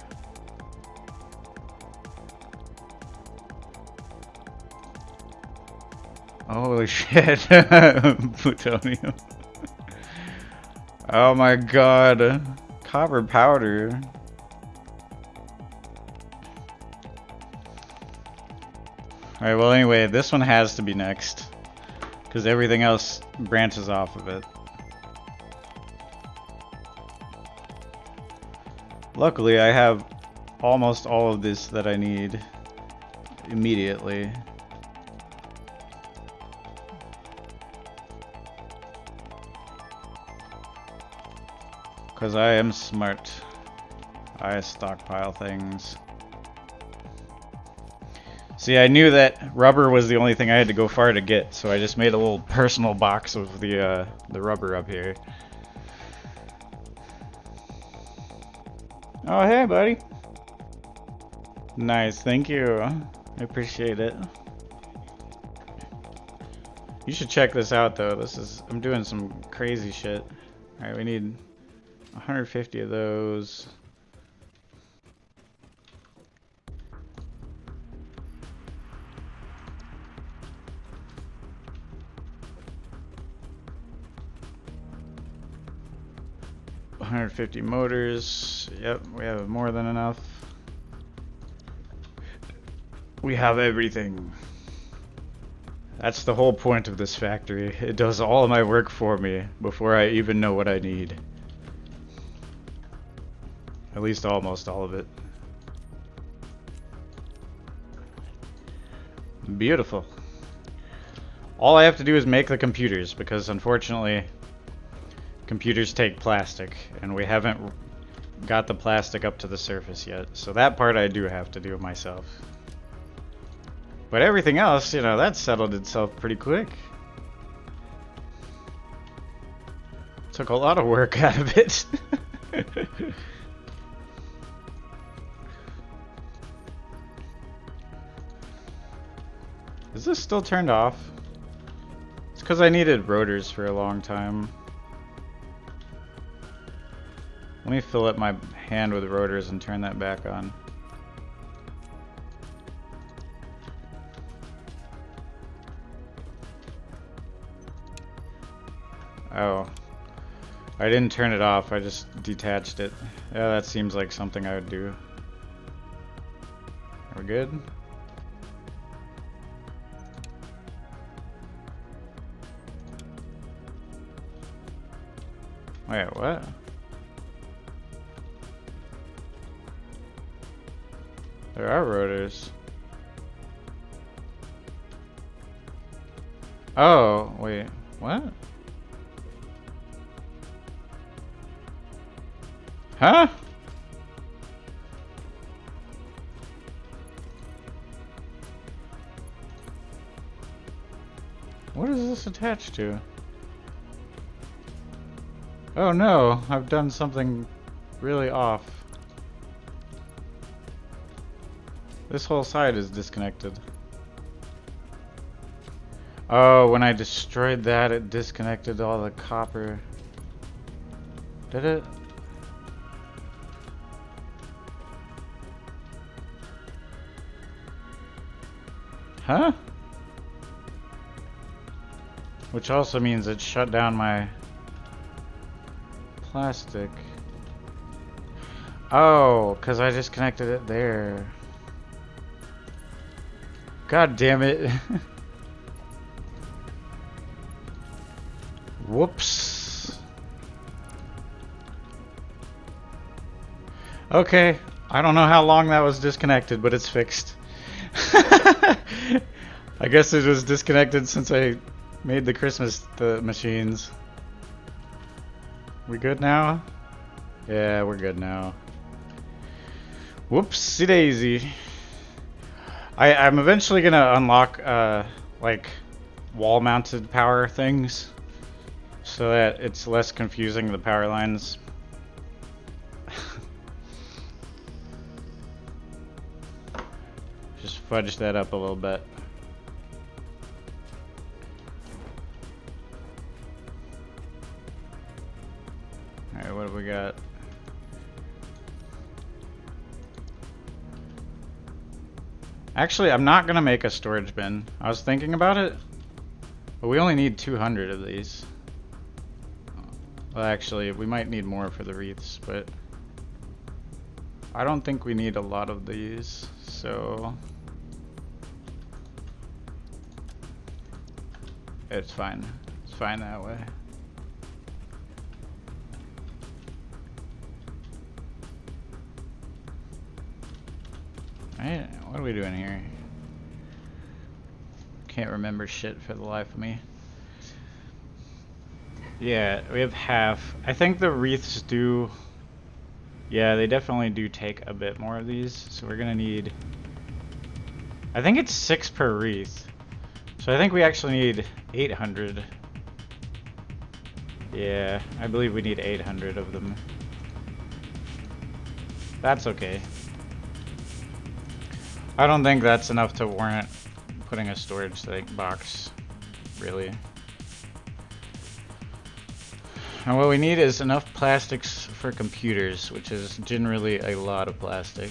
Holy shit. Plutonium. Oh my god. Copper powder. Alright, well anyway, this one has to be next. Because everything else branches off of it. Luckily, I have almost all of this that I need immediately. Because I am smart. I stockpile things. See, I knew that rubber was the only thing I had to go far to get, so I just made a little personal box of the rubber up here. Oh, hey, buddy. Nice, thank you. I appreciate it. You should check this out, though. I'm doing some crazy shit. Alright, we need 150 of those. $150 motors. Yep, we have more than enough. We have everything. That's the whole point of this factory. It does all my work for me before I even know what I need. At least almost all of it. Beautiful. All I have to do is make the computers, because unfortunately computers take plastic and we haven't got the plastic up to the surface yet. So that part I do have to do myself. But everything else, you know, that settled itself pretty quick. Took a lot of work out of it. Is this still turned off? It's because I needed rotors for a long time. Let me fill up my hand with rotors and turn that back on. Oh. I didn't turn it off, I just detached it. Yeah, that seems like something I would do. Are we good? Wait, what? There are rotors. Oh, wait, what? Huh? What is this attached to? Oh no, I've done something really off. This whole side is disconnected. Oh, when I destroyed that, it disconnected all the copper. Did it? Huh? Which also means it shut down my plastic. Oh, because I disconnected it there. God damn it. Whoops. Okay, I don't know how long that was disconnected, but it's fixed. I guess it was disconnected since I made the Christmas machines. We good now? Yeah, we're good now. Whoopsie daisy. I'm eventually gonna unlock like wall-mounted power things so that it's less confusing, the power lines. Just fudge that up a little bit. Alright, what do we got? Actually, I'm not gonna make a storage bin. I was thinking about it, but we only need 200 of these. Well, actually, we might need more for the wreaths, but I don't think we need a lot of these, so it's fine. It's fine that way. Alright, what are we doing here? Can't remember shit for the life of me. Yeah, we have half. I think the wreaths do... Yeah, they definitely do take a bit more of these. So we're gonna need... I think it's 6 per wreath. So I think we actually need 800. Yeah, I believe we need 800 of them. That's okay. I don't think that's enough to warrant putting a storage box, really. And what we need is enough plastics for computers, which is generally a lot of plastic.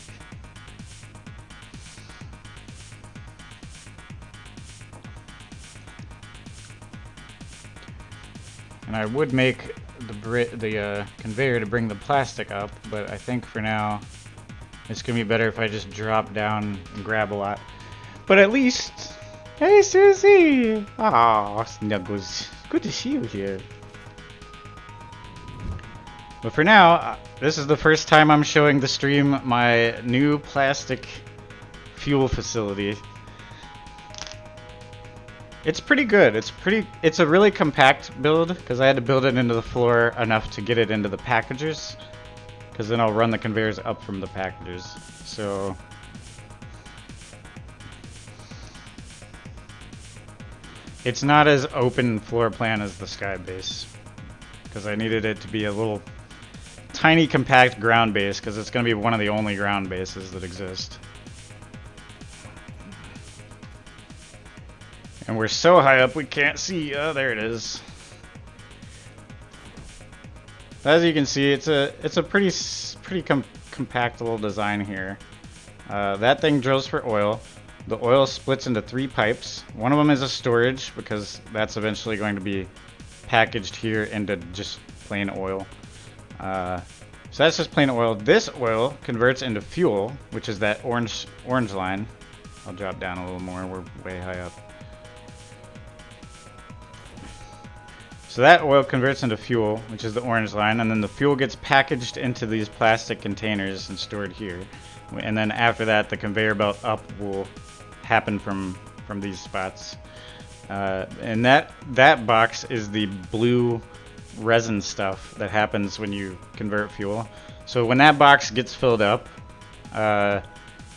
And I would make the conveyor to bring the plastic up, but I think for now it's gonna be better if I just drop down and grab a lot. But at least, hey Susie! Aw, Snuggles. Good to see you here. But for now, this is the first time I'm showing the stream my new plastic fuel facility. It's pretty good. It's a really compact build because I had to build it into the floor enough to get it into the packagers. Because then I'll run the conveyors up from the packagers. So it's not as open floor plan as the sky base. Because I needed it to be a little tiny compact ground base because it's going to be one of the only ground bases that exist. And we're so high up we can't see. Oh, there it is. As you can see, it's a pretty compact little design here. That thing drills for oil. The oil splits into 3 pipes. One of them is a storage because that's eventually going to be packaged here into just plain oil. So that's just plain oil. This oil converts into fuel, which is that orange line. I'll drop down a little more. We're way high up. So that oil converts into fuel, which is the orange line, and then the fuel gets packaged into these plastic containers and stored here. And then after that, the conveyor belt up will happen from these spots. And that box is the blue resin stuff that happens when you convert fuel. So when that box gets filled up,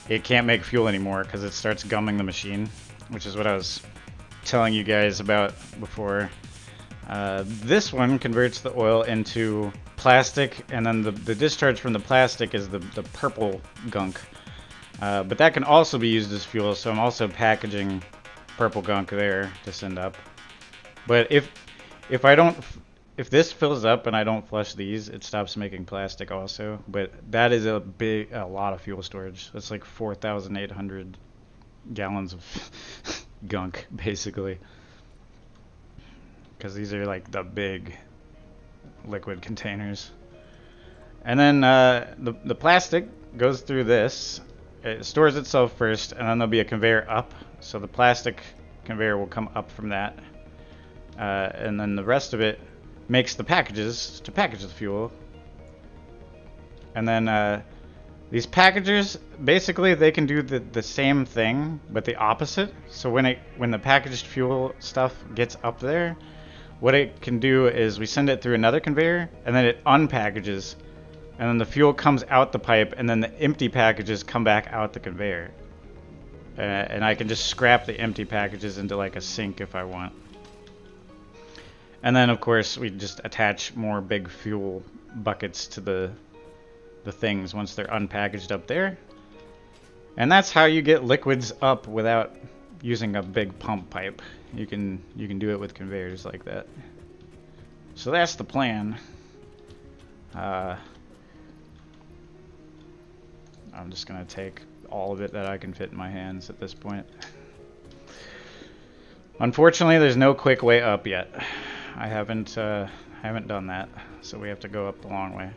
it can't make fuel anymore because it starts gumming the machine, which is what I was telling you guys about before. This one converts the oil into plastic, and then the discharge from the plastic is the purple gunk. But that can also be used as fuel, so I'm also packaging purple gunk there to send up. But if this fills up and I don't flush these, it stops making plastic also. But that is a lot of fuel storage. That's like 4,800 gallons of gunk, basically. Because these are like the big liquid containers. And then the plastic goes through this. It stores itself first, and then there'll be a conveyor up. So the plastic conveyor will come up from that. And then the rest of it makes the packages to package the fuel. And then these packagers, basically they can do the same thing, but the opposite. So when the packaged fuel stuff gets up there, what it can do is we send it through another conveyor, and then it unpackages, and then the fuel comes out the pipe, and then the empty packages come back out the conveyor. And I can just scrap the empty packages into like a sink if I want. And then of course we just attach more big fuel buckets to the things once they're unpackaged up there. And that's how you get liquids up without using a big pump pipe. You can do it with conveyors like that. So that's the plan. I'm just gonna take all of it that I can fit in my hands at this point. Unfortunately, there's no quick way up yet. I haven't done that, so we have to go up the long way.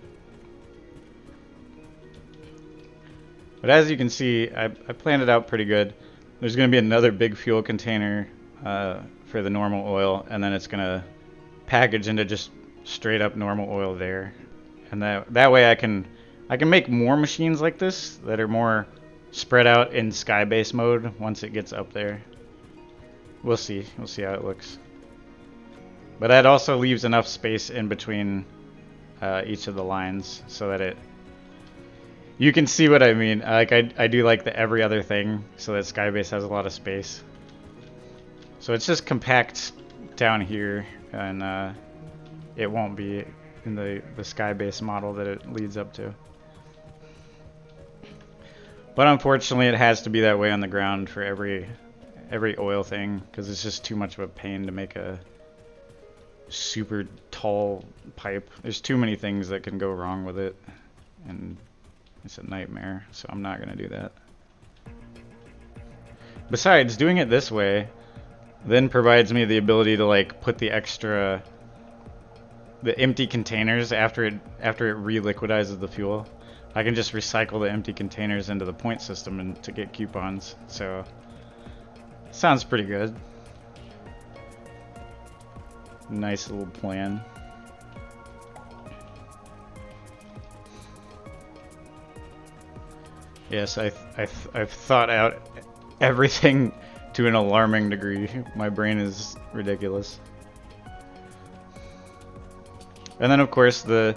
But as you can see, I planned it out pretty good. There's going to be another big fuel container for the normal oil, and then it's going to package into just straight up normal oil there. And that way I can make more machines like this that are more spread out in skybase mode once it gets up there. We'll see how it looks. But that also leaves enough space in between each of the lines so that you can see what I mean. Like I do like the every other thing so that skybase has a lot of space. So it's just compact down here, and it won't be in the skybase model that it leads up to. But unfortunately, it has to be that way on the ground for every oil thing because it's just too much of a pain to make a super tall pipe. There's too many things that can go wrong with it, and it's a nightmare, so I'm not gonna do that. Besides, doing it this way then provides me the ability to like put the empty containers after it reliquidizes the fuel. I can just recycle the empty containers into the point system and to get coupons. So sounds pretty good. Nice little plan. Yes, I've thought out everything to an alarming degree. My brain is ridiculous. And then of course the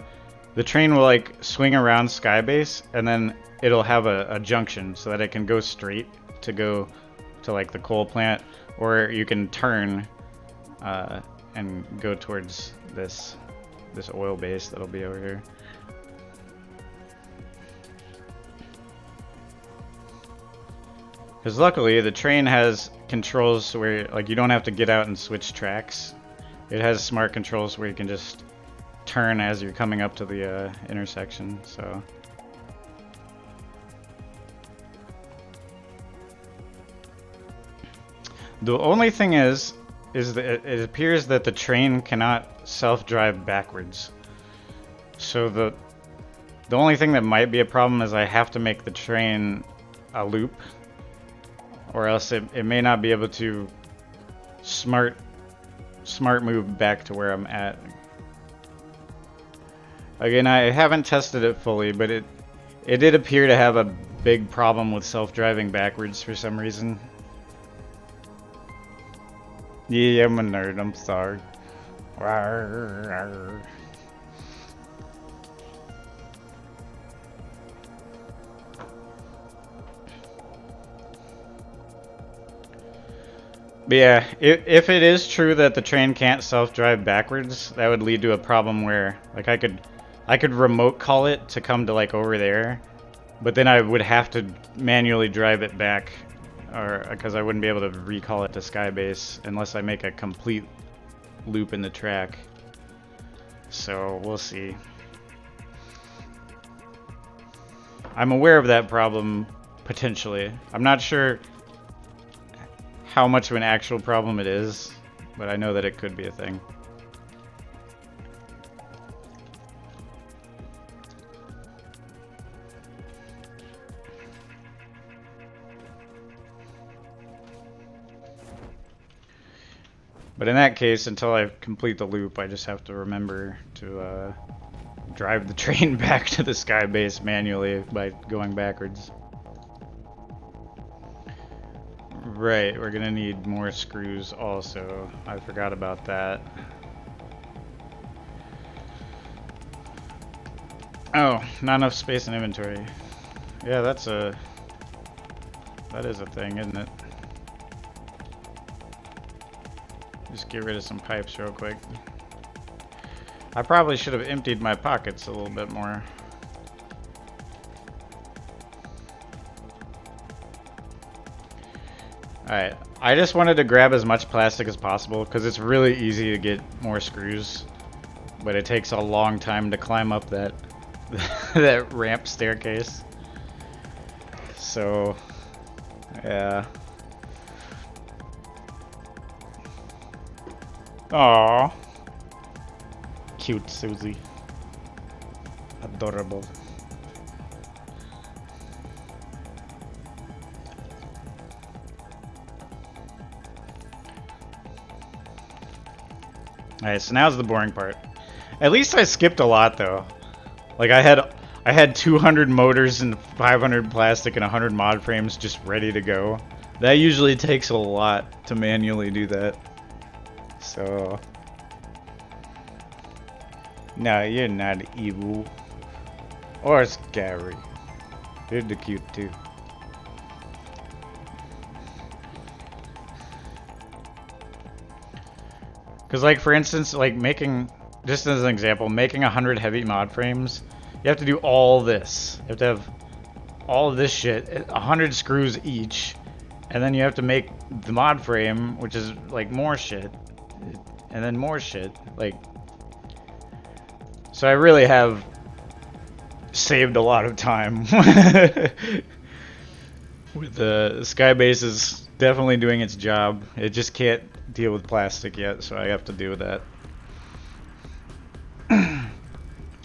train will like swing around Skybase, and then it'll have a junction so that it can go straight to go to like the coal plant, or you can turn and go towards this oil base that'll be over here. Because luckily the train has controls where like you don't have to get out and switch tracks. It has smart controls where you can just turn as you're coming up to the intersection. So the only thing is that it appears that the train cannot self-drive backwards. So the only thing that might be a problem is I have to make the train a loop, or else it may not be able to smart move back to where I'm at. Again, I haven't tested it fully, but it did appear to have a big problem with self-driving backwards for some reason. Yeah, I'm a nerd, I'm sorry. But yeah, if it is true that the train can't self-drive backwards, that would lead to a problem where like I could remote call it to come to like over there, but then I would have to manually drive it back, or because I wouldn't be able to recall it to Skybase unless I make a complete loop in the track. So we'll see. I'm aware of that problem potentially. I'm not sure how much of an actual problem it is, but I know that it could be a thing. But in that case, until I complete the loop, I just have to remember to drive the train back to the Skybase manually by going backwards. Right, we're gonna need more screws also. I forgot about that. Oh, not enough space in inventory. Yeah, that is a thing, isn't it? Just get rid of some pipes real quick. I probably should have emptied my pockets a little bit more. Alright, I just wanted to grab as much plastic as possible because it's really easy to get more screws, but it takes a long time to climb up that that ramp staircase. So, yeah. Aww. Cute Susie. Adorable. Alright, so now's the boring part. At least I skipped a lot though. Like I had 200 motors and 500 plastic and 100 mod frames just ready to go. That usually takes a lot to manually do that. So no, you're not evil or scary. You're the cute too. Because like for instance, like making, just as an example, making 100 heavy mod frames, you have to do all this. You have to have all of this shit, 100 screws each, and then you have to make the mod frame, which is like more shit. and then more shit. Like, so I really have saved a lot of time. With the Skybase is definitely doing its job. It just can't deal with plastic yet, so I have to deal with that.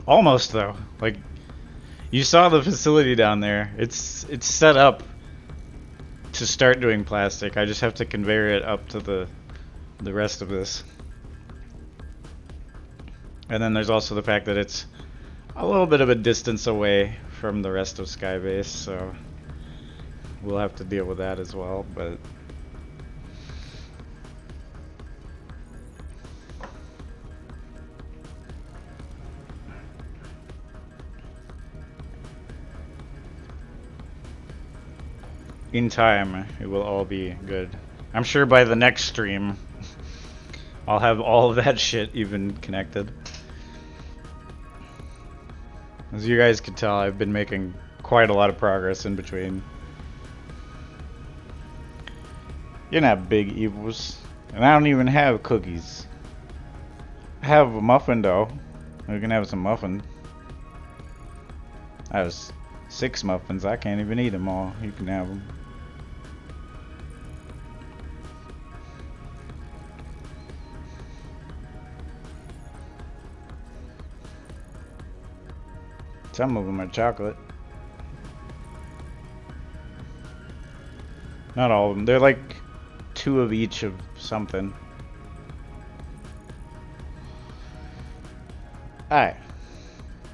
Almost though. Like, you saw the facility down there. It's set up to start doing plastic. I just have to conveyor it up to the rest of this. And then there's also the fact that it's a little bit of a distance away from the rest of Skybase, so we'll have to deal with that as well, but in time it will all be good. I'm sure by the next stream I'll have all of that shit even connected. As you guys can tell, I've been making quite a lot of progress in between. You're not big evils. And I don't even have cookies. I have a muffin though. We can have some muffin. I have 6 muffins. I can't even eat them all. You can have them. Some of them are chocolate. Not all of them. They're like 2 of each of something. Alright.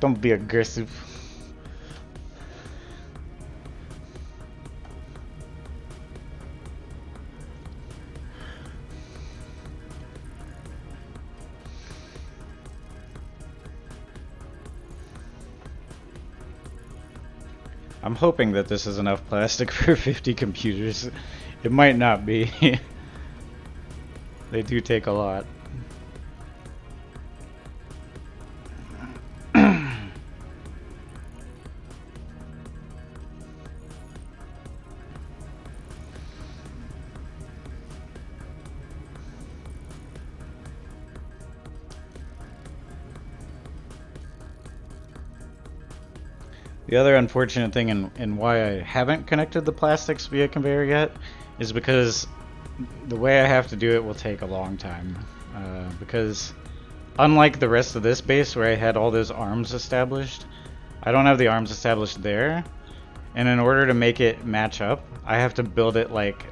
Don't be aggressive. I'm hoping that this is enough plastic for 50 computers. It might not be. They do take a lot. The other unfortunate thing and why I haven't connected the plastics via conveyor yet is because the way I have to do it will take a long time. Because unlike the rest of this base where I had all those arms established, I don't have the arms established there. And in order to make it match up, I have to build it like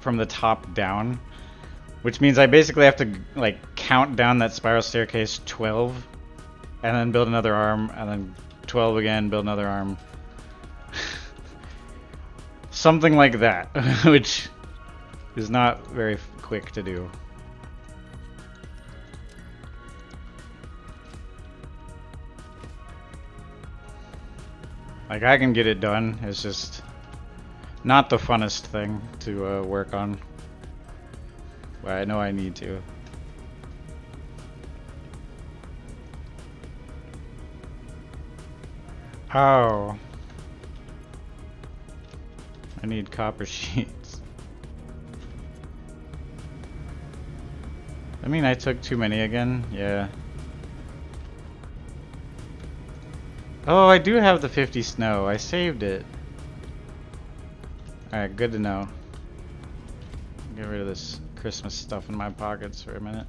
from the top down. Which means I basically have to like count down that spiral staircase 12 and then build another arm and then 12 again, build another arm. Something like that, which is not very quick to do. Like, I can get it done, it's just not the funnest thing to work on. But I know I need to. Oh. I need copper sheets. I mean, I took too many again. Yeah. Oh, I do have the 50 snow. I saved it. Alright, good to know. Get rid of this Christmas stuff in my pockets for a minute.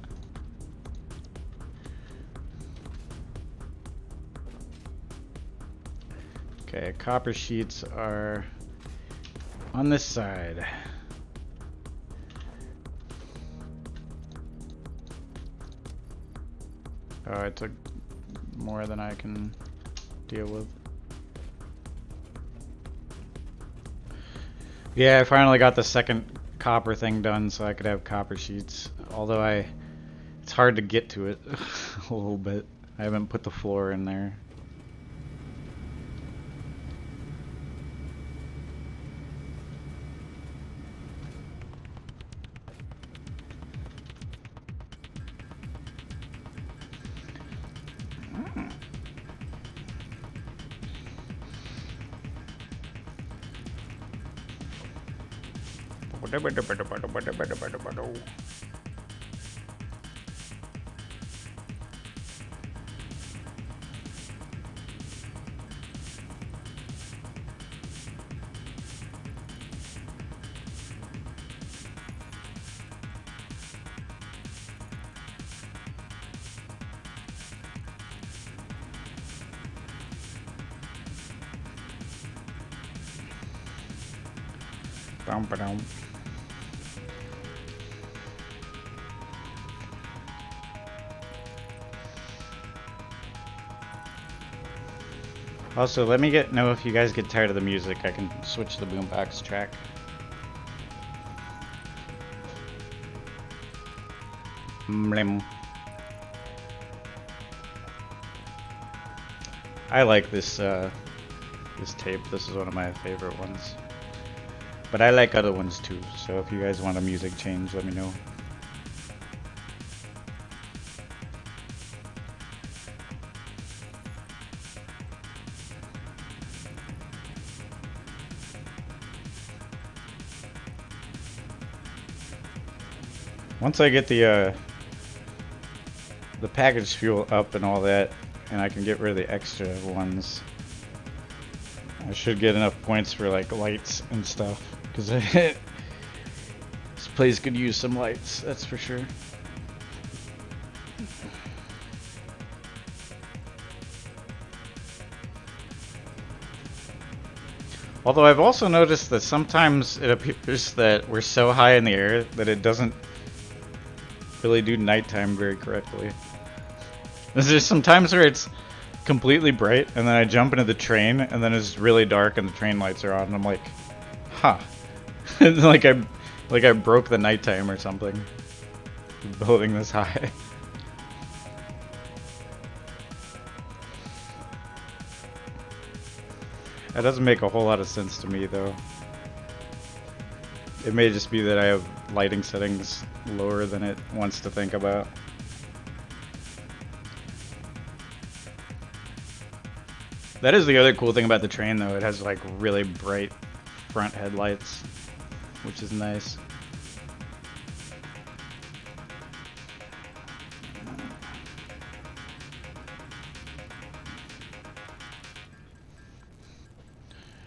Okay, copper sheets are on this side. Oh, I took more than I can deal with. Yeah, I finally got the second copper thing done so I could have copper sheets. Although it's hard to get to it a little bit. I haven't put the floor in there. Bum, ba-dum. Also, let me know if you guys get tired of the music. I can switch the boombox track. Mlim. I like this this tape. This is one of my favorite ones. But I like other ones too. So if you guys want a music change, let me know. Once I get the package fuel up and all that, and I can get rid of the extra ones, I should get enough points for like lights and stuff. Because this place could use some lights, that's for sure. Although I've also noticed that sometimes it appears that we're so high in the air that it doesn't really do nighttime very correctly. There's some times where it's completely bright and then I jump into the train and then it's really dark and the train lights are on and I'm like, huh. like I broke the nighttime or something. Building this high. That doesn't make a whole lot of sense to me though. It may just be that I have lighting settings lower than it wants to think about. That is the other cool thing about the train though, it has like really bright front headlights, which is nice.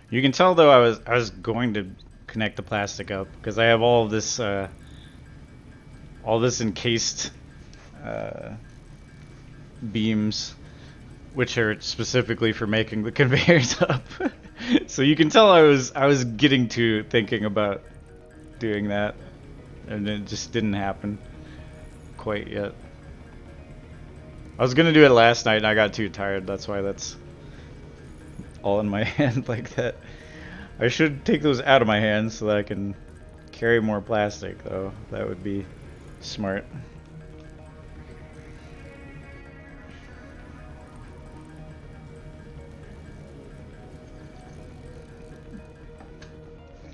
You can tell though I was going to connect the plastic up because I have all this encased beams, which are specifically for making the conveyors up. So you can tell I was getting to thinking about doing that, and it just didn't happen quite yet. I was gonna do it last night and I got too tired. That's why that's all in my hand like that. I should take those out of my hands so that I can carry more plastic though. That would be smart.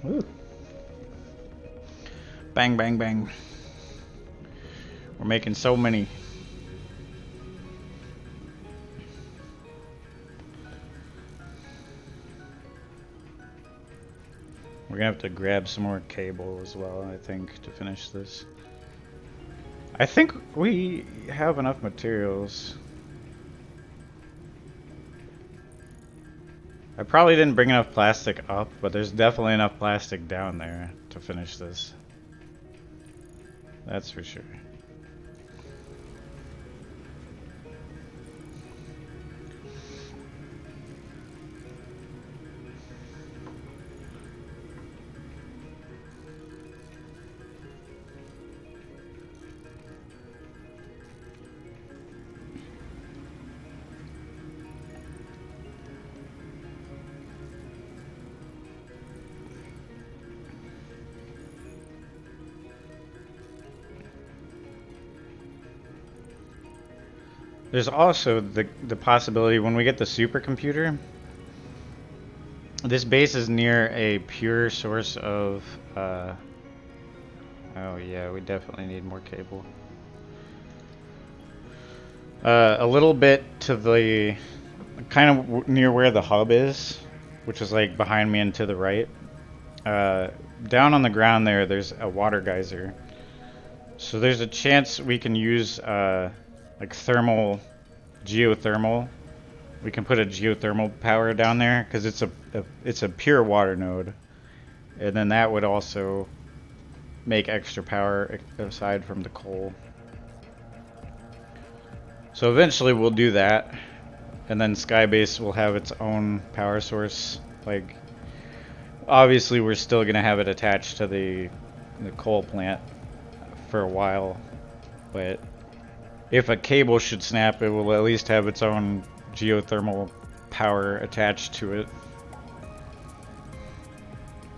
Ooh. Bang, bang, bang. We're making so many. We're gonna have to grab some more cable as well, I think, to finish this. I think we have enough materials. I probably didn't bring enough plastic up, but there's definitely enough plastic down there to finish this. That's for sure. There's also the possibility when we get the supercomputer, this base is near a pure source of oh yeah, we definitely need more cable. A little bit to the kind of near where the hub is, which is like behind me and to the right. Down on the ground there's a water geyser. So there's a chance we can use like geothermal. We can put a geothermal power down there because it's a pure water node, and then that would also make extra power aside from the coal. So eventually we'll do that, and then Skybase will have its own power source. Like obviously we're still gonna have it attached to the coal plant for a while, but if a cable should snap, it will at least have its own geothermal power attached to it,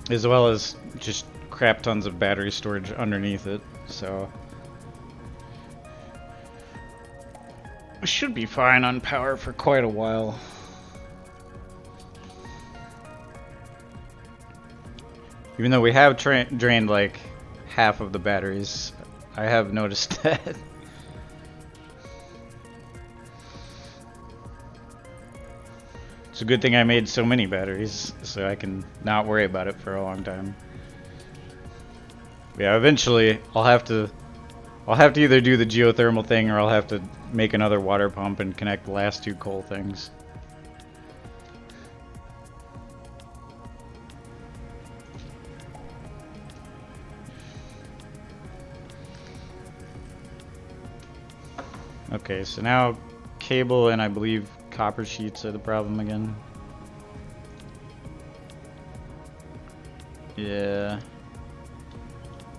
as well as just crap tons of battery storage underneath it. So we should be fine on power for quite a while. Even though we have drained like half of the batteries, I have noticed that. It's a good thing I made so many batteries, so I can not worry about it for a long time. Yeah, eventually I'll have to either do the geothermal thing or I'll have to make another water pump and connect the last two coal things. Okay, so now cable and I believe copper sheets are the problem again. Yeah.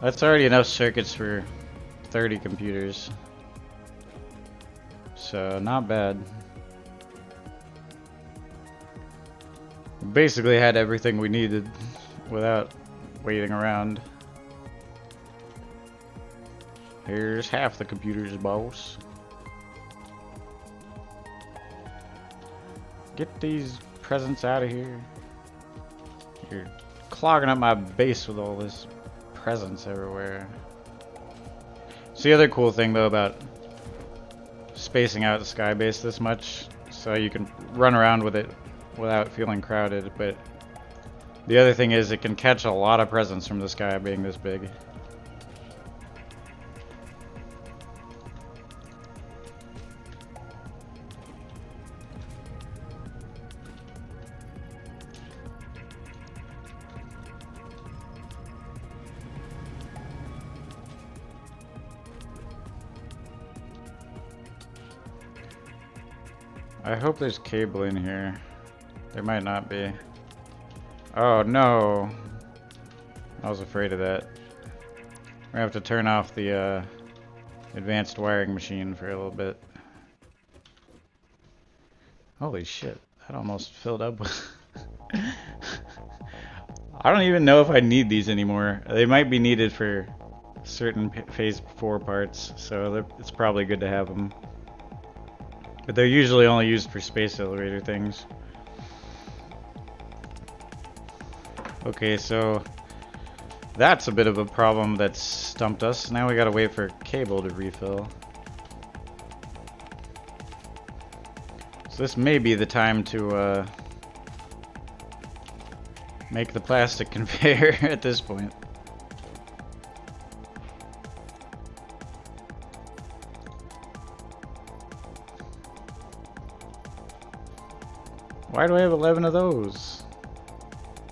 That's already enough circuits for 30 computers. So, not bad. We basically had everything we needed without waiting around. Here's half the computers, boss. Get these presents out of here. You're clogging up my base with all this presents everywhere. It's the other cool thing though about spacing out the sky base this much, so you can run around with it without feeling crowded, but the other thing is it can catch a lot of presents from the sky being this big. I hope there's cable in here. There might not be. Oh no! I was afraid of that. We're gonna have to turn off the advanced wiring machine for a little bit. Holy shit, that almost filled up with... I don't even know if I need these anymore. They might be needed for certain phase 4 parts, so it's probably good to have them. But they're usually only used for space elevator things. Okay, so that's a bit of a problem that's stumped us. Now we gotta wait for cable to refill. So this may be the time to make the plastic conveyor at this point. Why do I have 11 of those?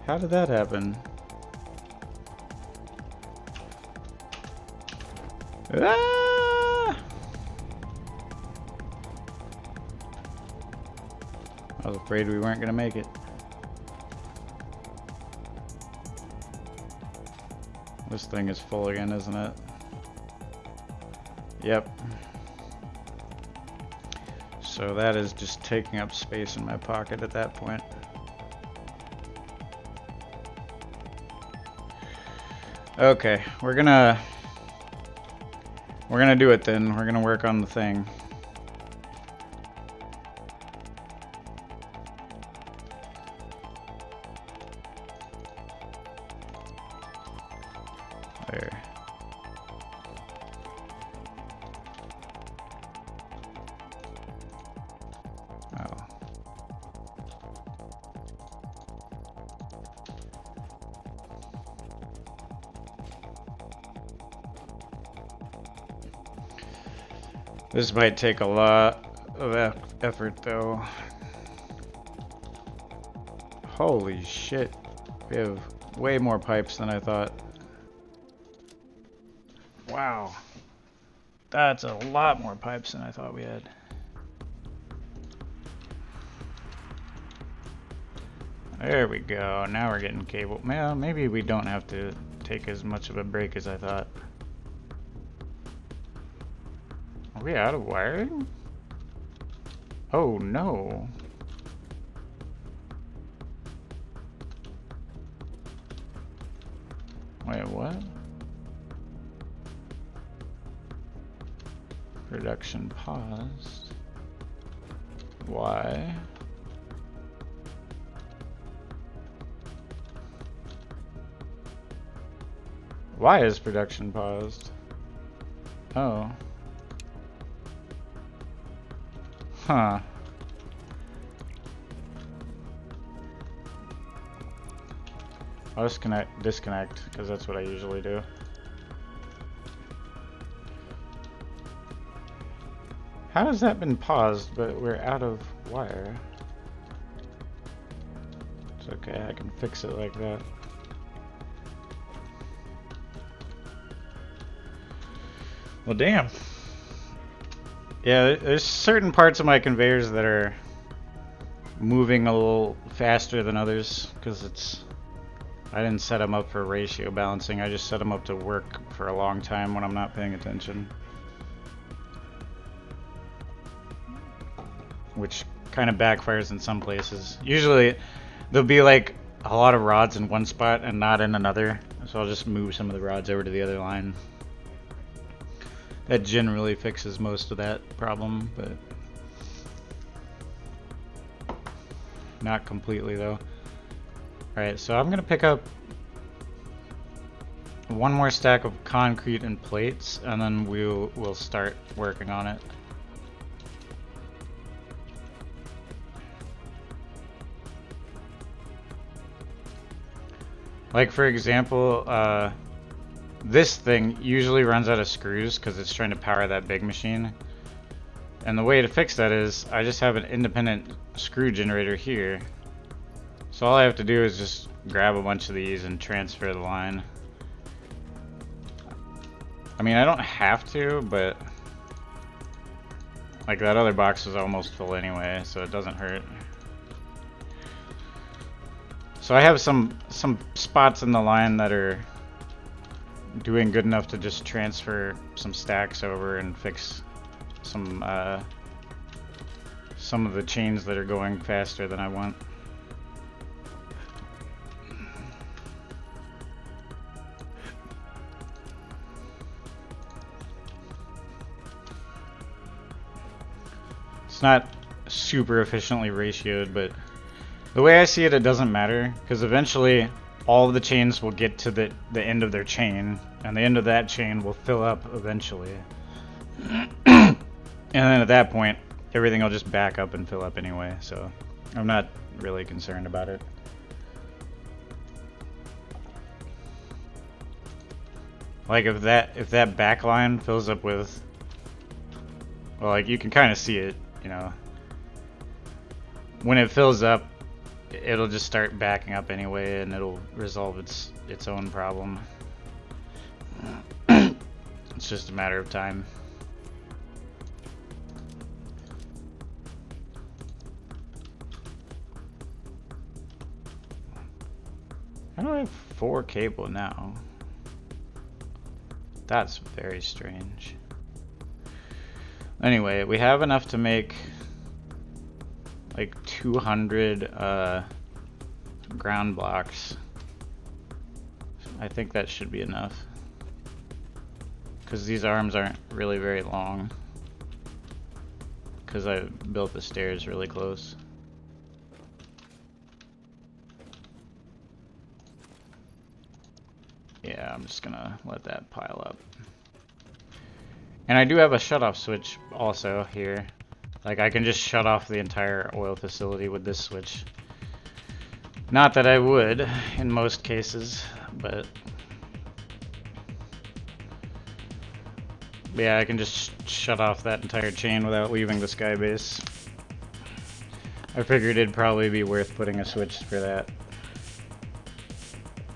How did that happen? Ah! I was afraid we weren't gonna make it. This thing is full again, isn't it? Yep. So that is just taking up space in my pocket at that point. Okay, we're gonna do it then. We're gonna work on the thing. There. Oh. This might take a lot of effort though. Holy shit. We have way more pipes than I thought. Wow. That's a lot more pipes than I thought we had. There we go. Now we're getting cable. Well, maybe we don't have to take as much of a break as I thought. Are we out of wiring? Oh no. Wait, what? Production paused. Why? Why is production paused? Oh. Huh. I'll just disconnect, because that's what I usually do. How has that been paused, but we're out of wire? It's okay, I can fix it like that. Well, damn. Yeah, there's certain parts of my conveyors that are moving a little faster than others, because I didn't set them up for ratio balancing, I just set them up to work for a long time when I'm not paying attention. Which kind of backfires in some places. Usually there'll be like a lot of rods in one spot and not in another, so I'll just move some of the rods over to the other line. That generally fixes most of that problem, but not completely though. Alright, so I'm gonna pick up one more stack of concrete and plates, and then we'll start working on it. Like for example, this thing usually runs out of screws because it's trying to power that big machine. And the way to fix that is I just have an independent screw generator here. So all I have to do is just grab a bunch of these and transfer the line. I mean, I don't have to, but like that other box is almost full anyway, so it doesn't hurt. So I have some spots in the line that are doing good enough to just transfer some stacks over and fix some of the chains that are going faster than I want. It's not super efficiently ratioed, but the way I see it, it doesn't matter, because eventually all of the chains will get to the end of their chain, and the end of that chain will fill up eventually. And then at that point, everything will just back up and fill up anyway, so I'm not really concerned about it. Like if that back line fills up with, well, like you can kind of see it, you know. When it fills up, it'll just start backing up anyway, and it'll resolve its own problem. It's just a matter of time. How do I have 4 cable now? That's very strange. Anyway, we have enough to make like 200 ground blocks. I think that should be enough, because these arms aren't really very long, because I built the stairs really close. Yeah, I'm just gonna let that pile up. And I do have a shutoff switch also here. Like I can just shut off the entire oil facility with this switch. Not that I would in most cases, but yeah, I can just shut off that entire chain without leaving the sky base. I figured it'd probably be worth putting a switch for that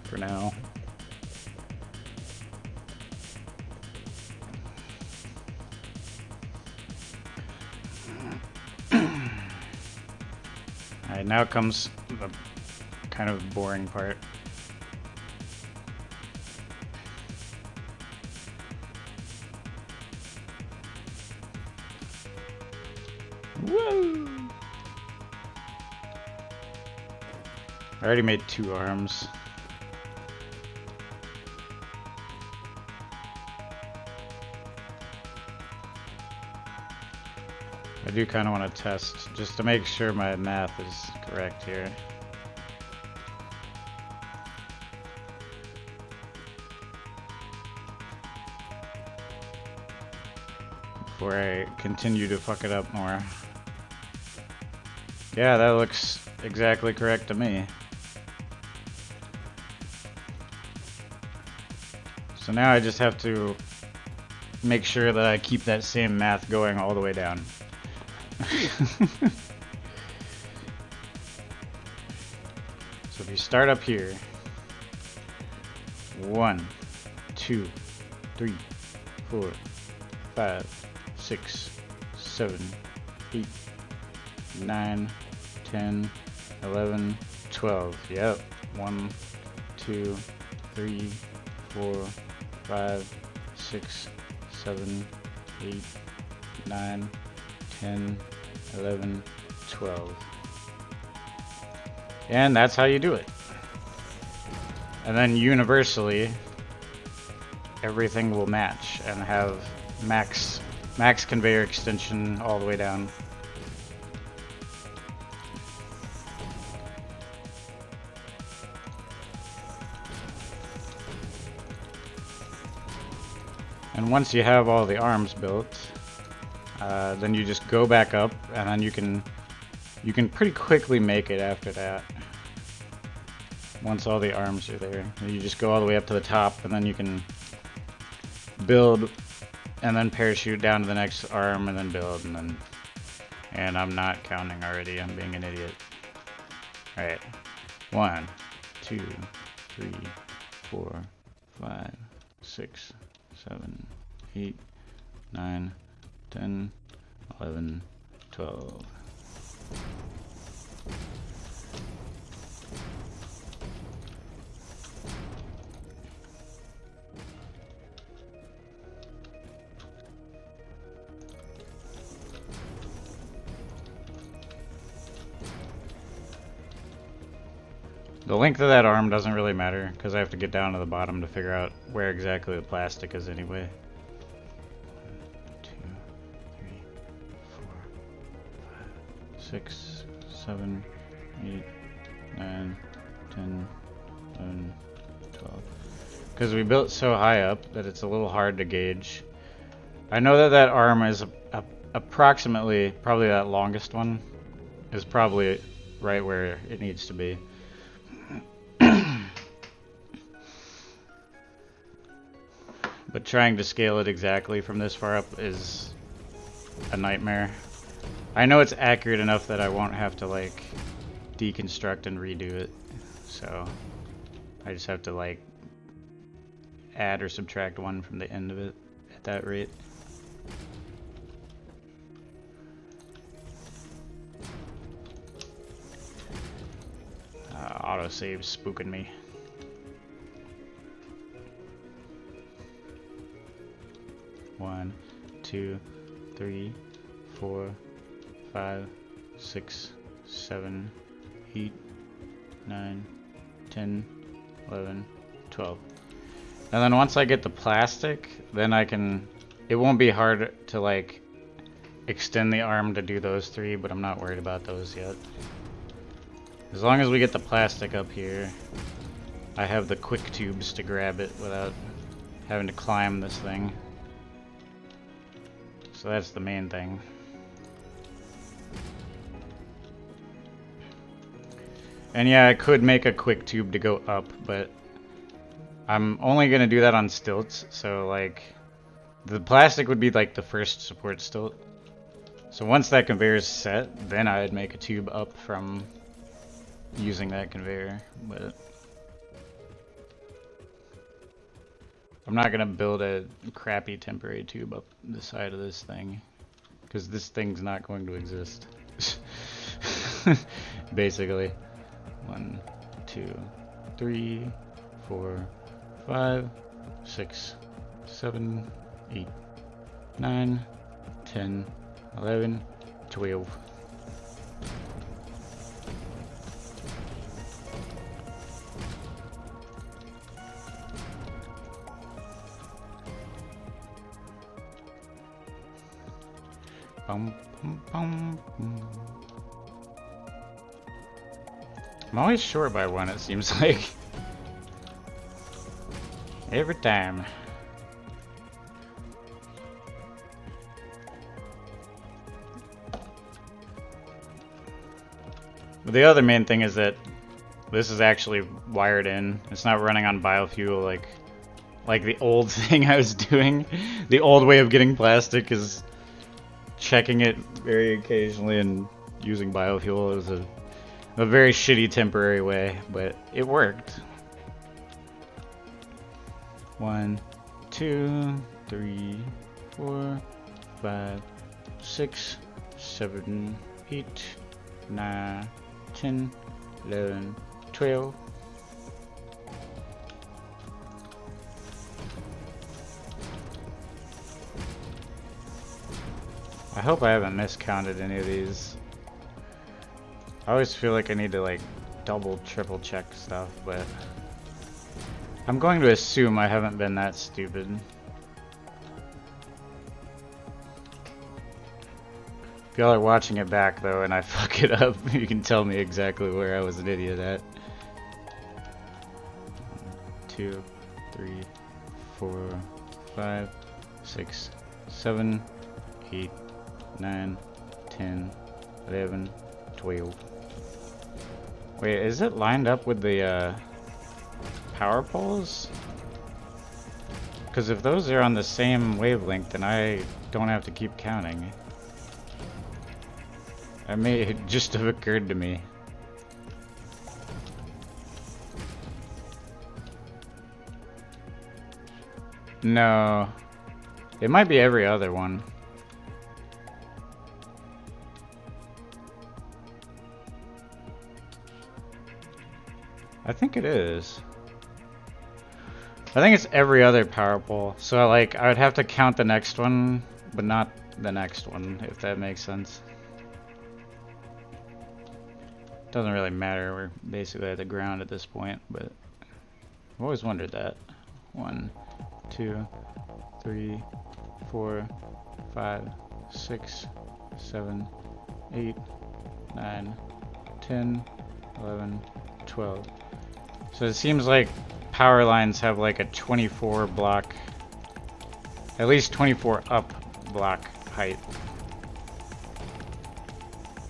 for now. Alright, now comes kind of boring part. Woo! I already made 2 arms. I do kind of want to test just to make sure my math is correct here. Before I continue to fuck it up more. Yeah, that looks exactly correct to me. So now I just have to make sure that I keep that same math going all the way down. So if you start up here, 1, 2, 3, 4, 5, 6, 7, 8, 9, 10, 11, 12. Yep. 1, 2, 3, 4, 5, 6, 7, 8, 9, 10, 11, 12. And that's how you do it. And then universally, everything will match and have max conveyor extension all the way down. And once you have all the arms built, then you just go back up, and then you can pretty quickly make it after that. Once all the arms are there, you just go all the way up to the top, and then you can build, and then parachute down to the next arm, and then build, and then. And I'm not counting already. I'm being an idiot. All right, 1, 2, 3, 4, 5, 6, 7, 8, 9, 10, 11, 12. The length of that arm doesn't really matter, because I have to get down to the bottom to figure out where exactly the plastic is anyway. 1, 2, 3, 4, 5, 6, 7, 8, 9, 10, 11, 12. Because we built so high up that it's a little hard to gauge. I know that that arm is approximately, probably that longest one, is probably right where it needs to be. But trying to scale it exactly from this far up is a nightmare. I know it's accurate enough that I won't have to like deconstruct and redo it. So I just have to like add or subtract 1 from the end of it at that rate. Autosave's spooking me. One, 2, 3, 4, 5, 6, 7, 8, 9, 10, 11, 12. And then once I get the plastic, then I can, it won't be hard to like extend the arm to do those 3, but I'm not worried about those yet. As long as we get the plastic up here, I have the quick tubes to grab it without having to climb this thing. So that's the main thing. And yeah, I could make a quick tube to go up, but I'm only gonna do that on stilts, so like the plastic would be like the first support stilt. So once that conveyor is set, then I'd make a tube up from using that conveyor, but I'm not gonna build a crappy temporary tube up the side of this thing, because this thing's not going to exist. Basically. 1, 2, 3, 4, 5, 6, 7, 8, 9, 10, 11, 12. Bum, bum, bum, bum. I'm always short by one, it seems like. Every time. But the other main thing is that this is actually wired in. It's not running on biofuel like the old thing I was doing. The old way of getting plastic is checking it very occasionally and using biofuel. It was a very shitty temporary way, but it worked. 1, 2, 3, 4, 5, 6, 7, 8, 9, 10, 11, 12. I hope I haven't miscounted any of these. I always feel like I need to like double, triple check stuff, but I'm going to assume I haven't been that stupid. If y'all are watching it back though and I fuck it up, you can tell me exactly where I was an idiot at. 2, 3, 4, 5, 6, 7, 8, 9, 10, 11, 12. Wait, is it lined up with the power poles? Because if those are on the same wavelength, then I don't have to keep counting. It just have occurred to me. No. It might be every other one. I think it is. I think it's every other power pole. So like I would have to count the next one, but not the next one, if that makes sense. Doesn't really matter, we're basically at the ground at this point, but I've always wondered that. 1, 2, 3, 4, 5, 6, 7, 8, 9, 10, 11, 12. So it seems like power lines have like a 24 block, at least 24 up block height,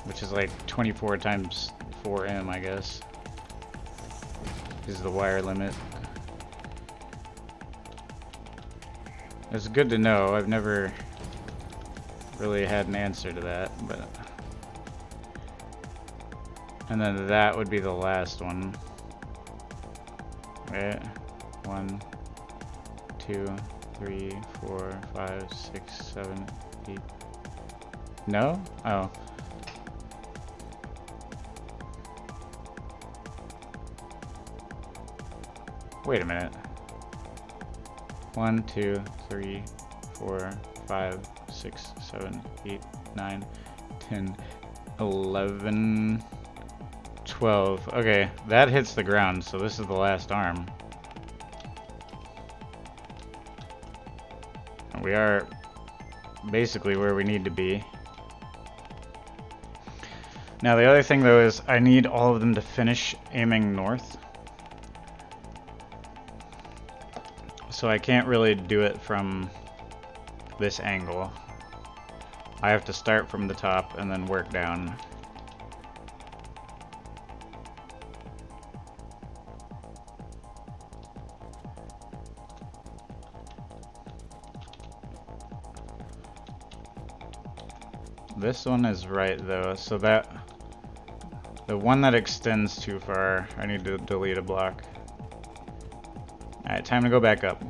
which is like 24 times 4M, I guess, is the wire limit. It's good to know. I've never really had an answer to that, but... And then that would be the last one. Right? 1, 2, 3, 4, 5, 6, 7, 8. No? Oh. Wait a minute. 1, 2, 3, 4, 5, 6, 7, 8, 9, 10, 11, 12. Okay, that hits the ground, so this is the last arm. And we are basically where we need to be. Now the other thing though is I need all of them to finish aiming north. So I can't really do it from this angle. I have to start from the top and then work down. This one is right though, so that the one that extends too far, I need to delete a block. Alright, time to go back up.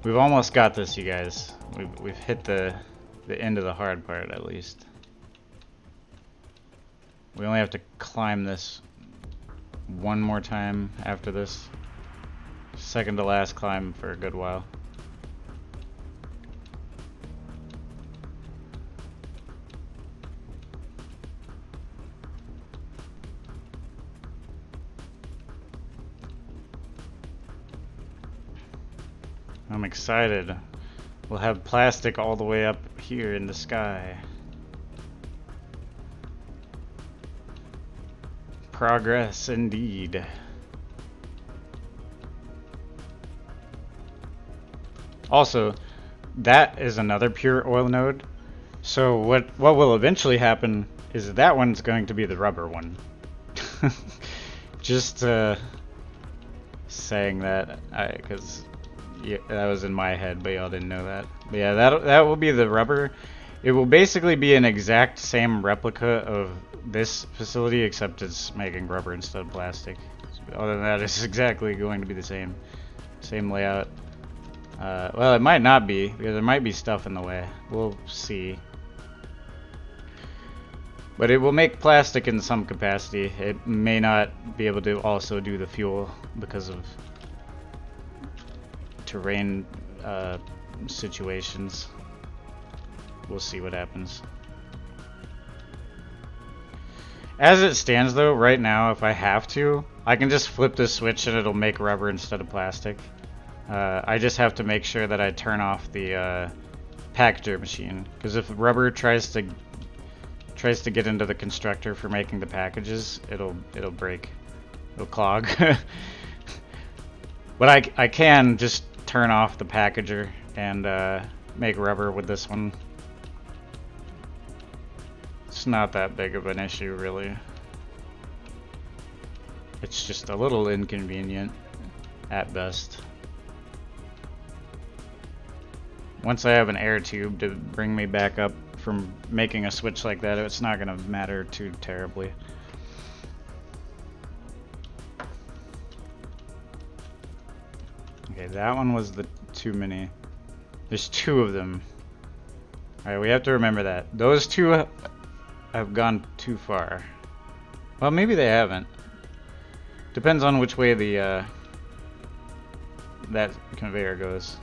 We've almost got this, you guys. We've hit the end of the hard part at least. We only have to climb this one more time after this. Second to last climb for a good while. I'm excited. We'll have plastic all the way up here in the sky. Progress indeed. Also, that is another pure oil node. So what will eventually happen is that one's going to be the rubber one. Just saying that, because yeah, that was in my head, but y'all didn't know that. But yeah, that will be the rubber. It will basically be an exact same replica of this facility, except it's making rubber instead of plastic. Other than that, it's exactly going to be the same layout. Well, it might not be, because there might be stuff in the way. We'll see. But it will make plastic in some capacity. It may not be able to also do the fuel because of terrain situations. We'll see what happens. As it stands though, right now, if I have to, I can just flip this switch and it'll make rubber instead of plastic. I just have to make sure that I turn off the packager machine, because if rubber tries to get into the constructor for making the packages, it'll break, it'll clog. But I can just turn off the packager and make rubber with this one. It's not that big of an issue, really. It's just a little inconvenient at best. Once I have an air tube to bring me back up from making a switch like that, it's not going to matter too terribly. Okay, that one was the too many. There's two of them. Alright, we have to remember that. Those two have gone too far. Well, maybe they haven't. Depends on which way the that conveyor goes.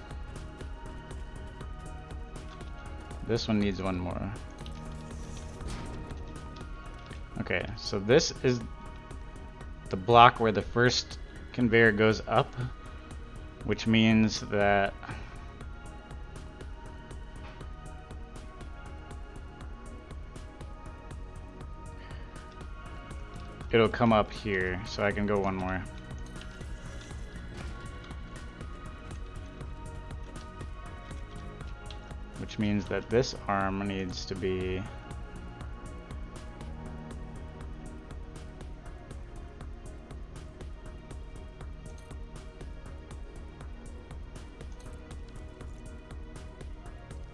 This one needs one more. Okay, so this is the block where the first conveyor goes up, which means that it'll come up here, so I can go one more. Which means that this arm needs to be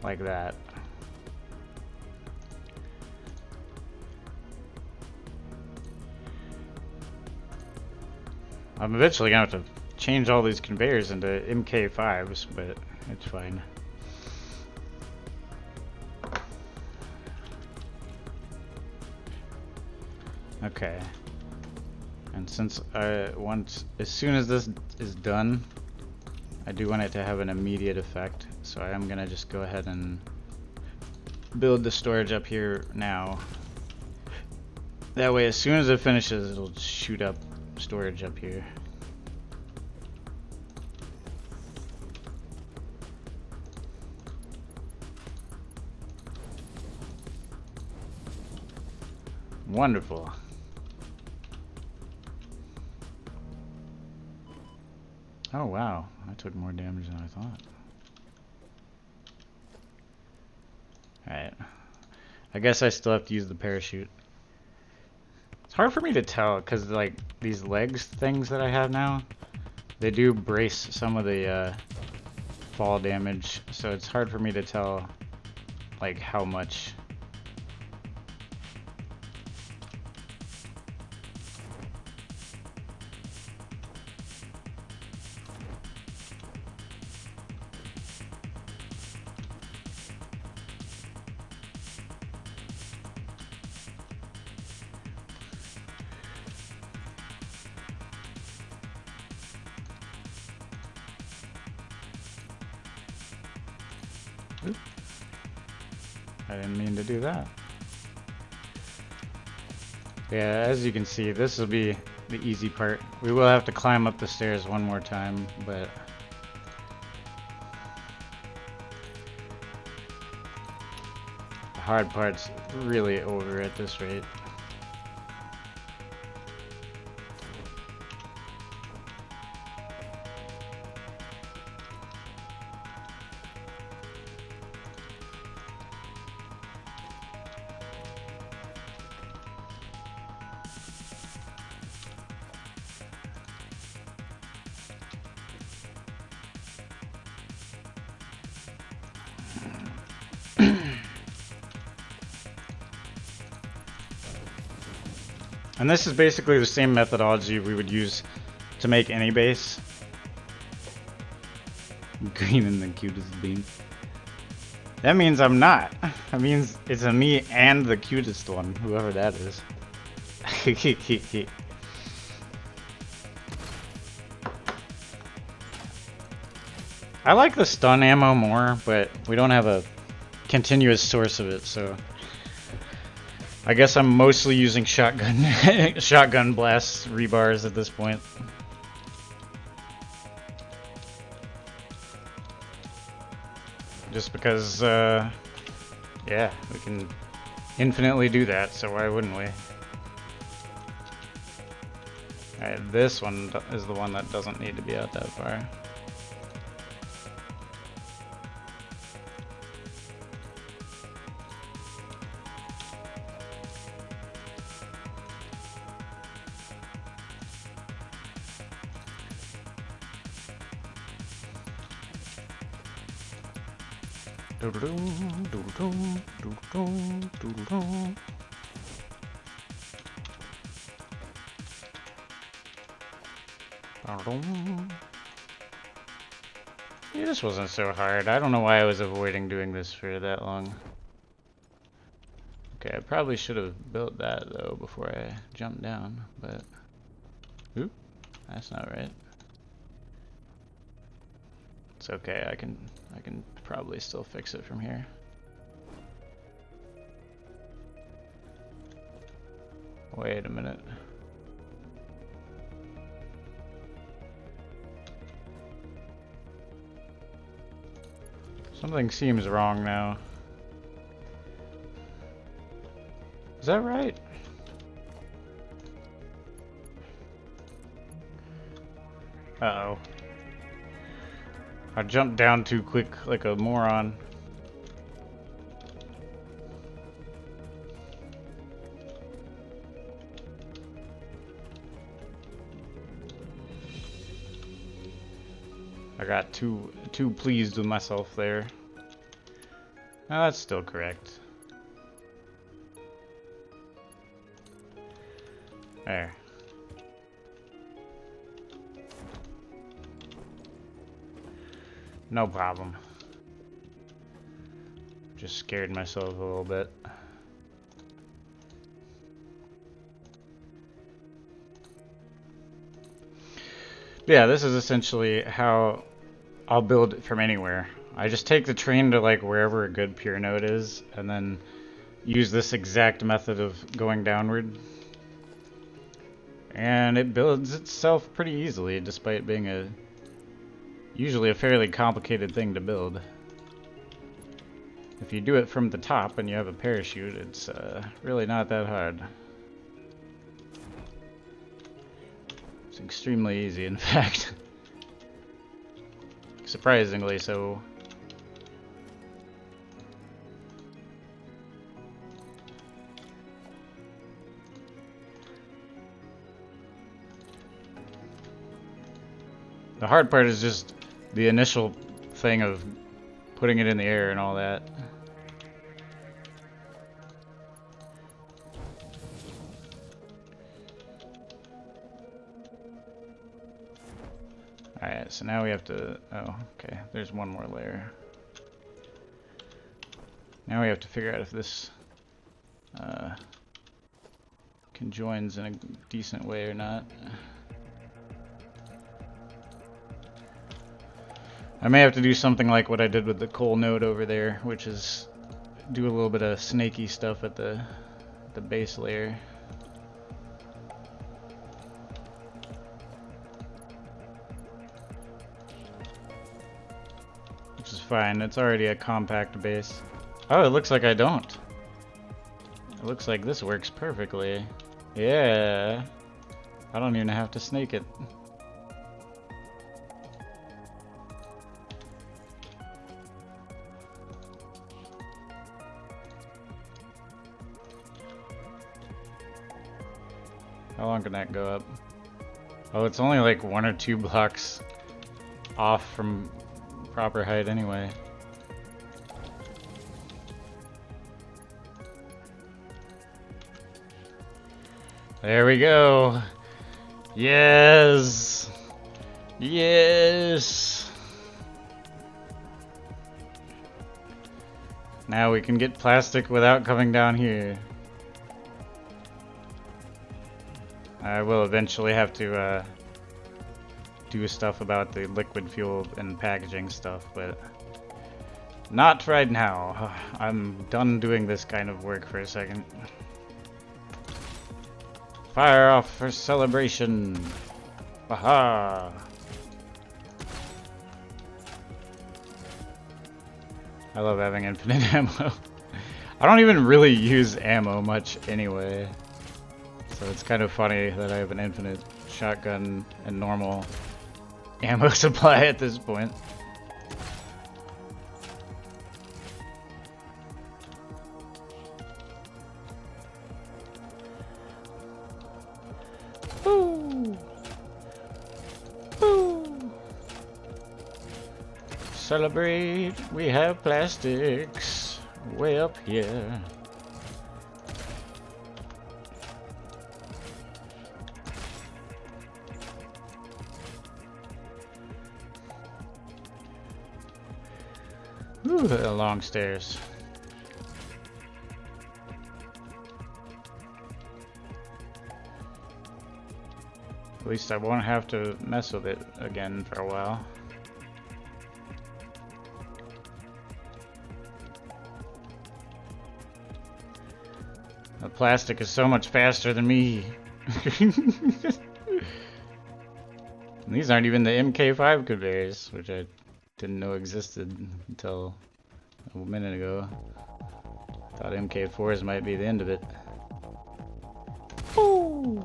like that. I'm eventually gonna have to change all these conveyors into MK5s, but it's fine. Okay, and since as soon as this is done, I do want it to have an immediate effect, so I am gonna just go ahead and build the storage up here now. That way, as soon as it finishes, it'll shoot up storage up here. Wonderful. Oh wow, I took more damage than I thought. Alright. I guess I still have to use the parachute. It's hard for me to tell, because like these legs things that I have now, they do brace some of the fall damage, so it's hard for me to tell like how much. Oop. I didn't mean to do that. Yeah, as you can see, this will be the easy part. We will have to climb up the stairs one more time, but the hard part's really over at this rate. And this is basically the same methodology we would use to make any base. Green and the cutest bean. That means I'm not. That means it's a me and the cutest one, whoever that is. I like the stun ammo more, but we don't have a continuous source of it, so I guess I'm mostly using shotgun shotgun blast rebars at this point. Just because, yeah, we can infinitely do that, so why wouldn't we? Alright, this one is the one that doesn't need to be out that far. Yeah, this wasn't so hard. I don't know why I was avoiding doing this for that long. Okay, I probably should have built that though before I jumped down, but oop, that's not right. It's okay. I can probably still fix it from here. Wait a minute. Something seems wrong now. Is that right? Uh-oh. I jumped down too quick like a moron. I got too pleased with myself there. Oh, that's still correct. There. No problem. Just scared myself a little bit. Yeah, this is essentially how I'll build it from anywhere. I just take the train to like wherever a good pure node is, and then use this exact method of going downward. And it builds itself pretty easily, despite being usually a fairly complicated thing to build. If you do it from the top and you have a parachute, it's really not that hard. It's extremely easy, in fact. Surprisingly so. The hard part is just the initial thing of putting it in the air and all that. Alright, so now we have to... Oh, okay, there's one more layer. Now we have to figure out if this conjoins in a decent way or not. I may have to do something like what I did with the coal node over there, which is do a little bit of snaky stuff at the base layer. Which is fine, it's already a compact base. Oh, it looks like I don't. It looks like this works perfectly. Yeah. I don't even have to snake it. How long can that go up? Oh, it's only like 1 or 2 blocks off from proper height anyway. There we go. Yes. Yes. Now we can get plastic without coming down here. I will eventually have to do stuff about the liquid fuel and packaging stuff, but not right now. I'm done doing this kind of work for a second. Fire off for celebration! Aha! I love having infinite ammo. I don't even really use ammo much anyway. So it's kind of funny that I have an infinite shotgun and normal ammo supply at this point. Woo! Woo! Celebrate, we have plastics way up here. Ooh, the long stairs. At least I won't have to mess with it again for a while. The plastic is so much faster than me. These aren't even the MK5 conveyors, which I didn't know existed until a minute ago. Thought MK4s might be the end of it. Ooh.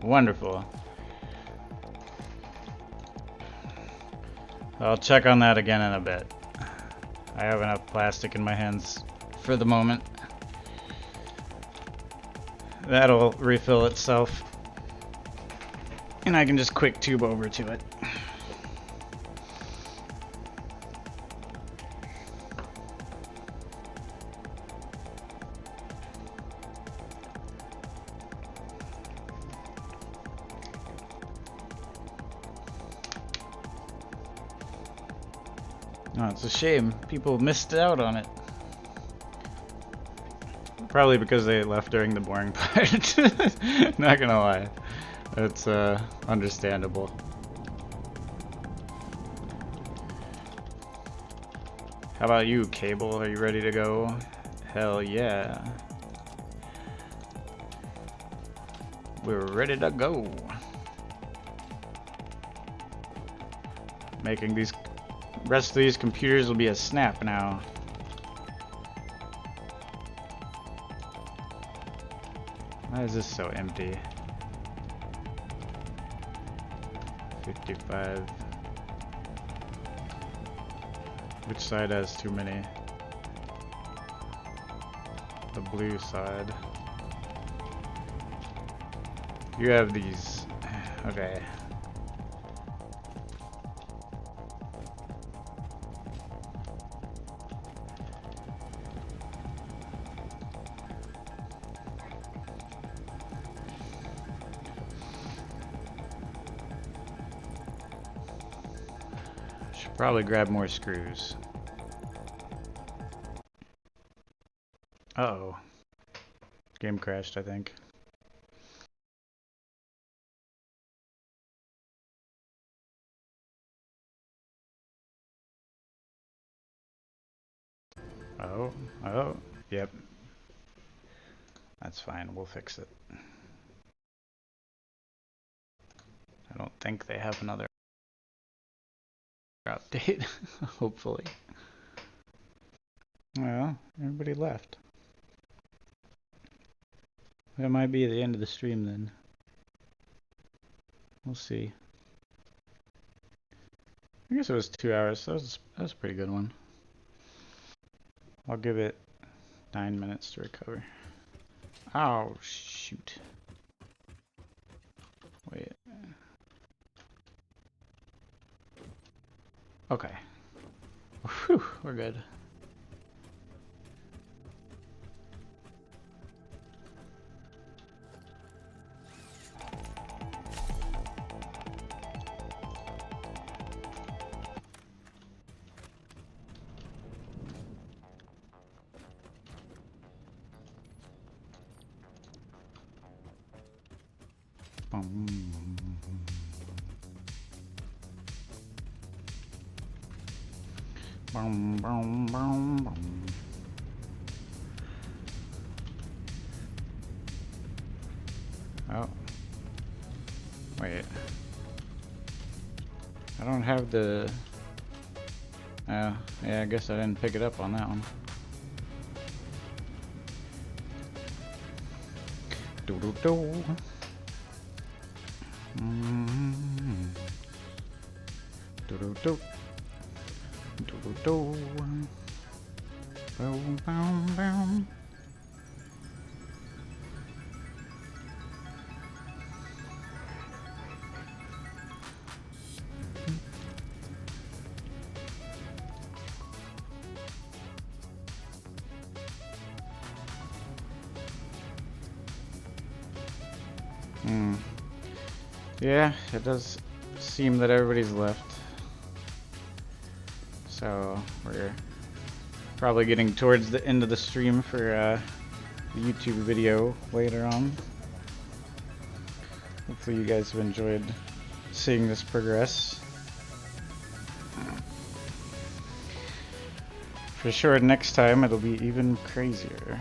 Wonderful. I'll check on that again in a bit. I have enough plastic in my hands for the moment. That'll refill itself. And I can just quick tube over to it. Oh, it's a shame. People missed out on it. Probably because they left during the boring part. Not gonna lie. It's understandable. How about you, Cable? Are you ready to go? Hell yeah. We're ready to go. Making these rest of these computers will be a snap now. Why is this so empty? 55. Which side has too many? The blue side. You have these. Okay. Should probably grab more screws. Uh-oh. Game crashed, I think. Oh, oh, yep. That's fine, we'll fix it. I don't think they have another update, hopefully. Well, everybody left. That might be the end of the stream then. We'll see. I guess it was 2 hours. That was a pretty good one. I'll give it 9 minutes to recover. Oh, shoot. Wait. Okay. Whew, we're good. Boom, boom, boom, boom. Oh. Wait. I don't have the... yeah, I guess I didn't pick it up on that one. Do-do-do. Do-do-do. Do-do-do. Boom, boom, boom. Yeah, it does seem that everybody's left. So we're probably getting towards the end of the stream for the YouTube video later on. Hopefully you guys have enjoyed seeing this progress. For sure next time it'll be even crazier.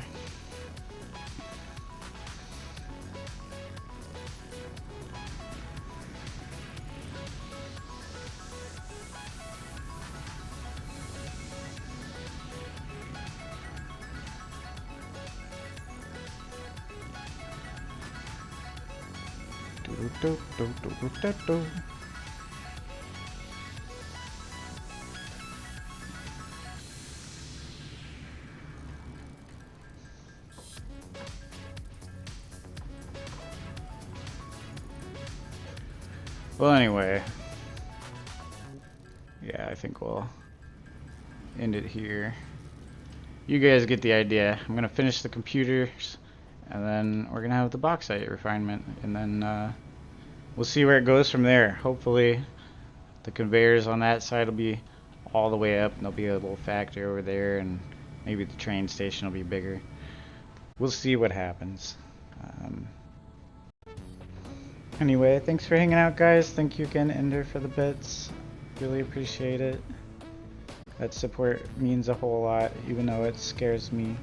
Well, anyway, yeah, I think we'll end it here. You guys get the idea. I'm gonna finish the computers, and then we're gonna have the bauxite refinement, and then we'll see where it goes from there. Hopefully, the conveyors on that side will be all the way up, and there'll be a little factory over there, and maybe the train station will be bigger. We'll see what happens. Anyway, thanks for hanging out, guys. Thank you again, Ender, for the bits. Really appreciate it. That support means a whole lot, even though it scares me.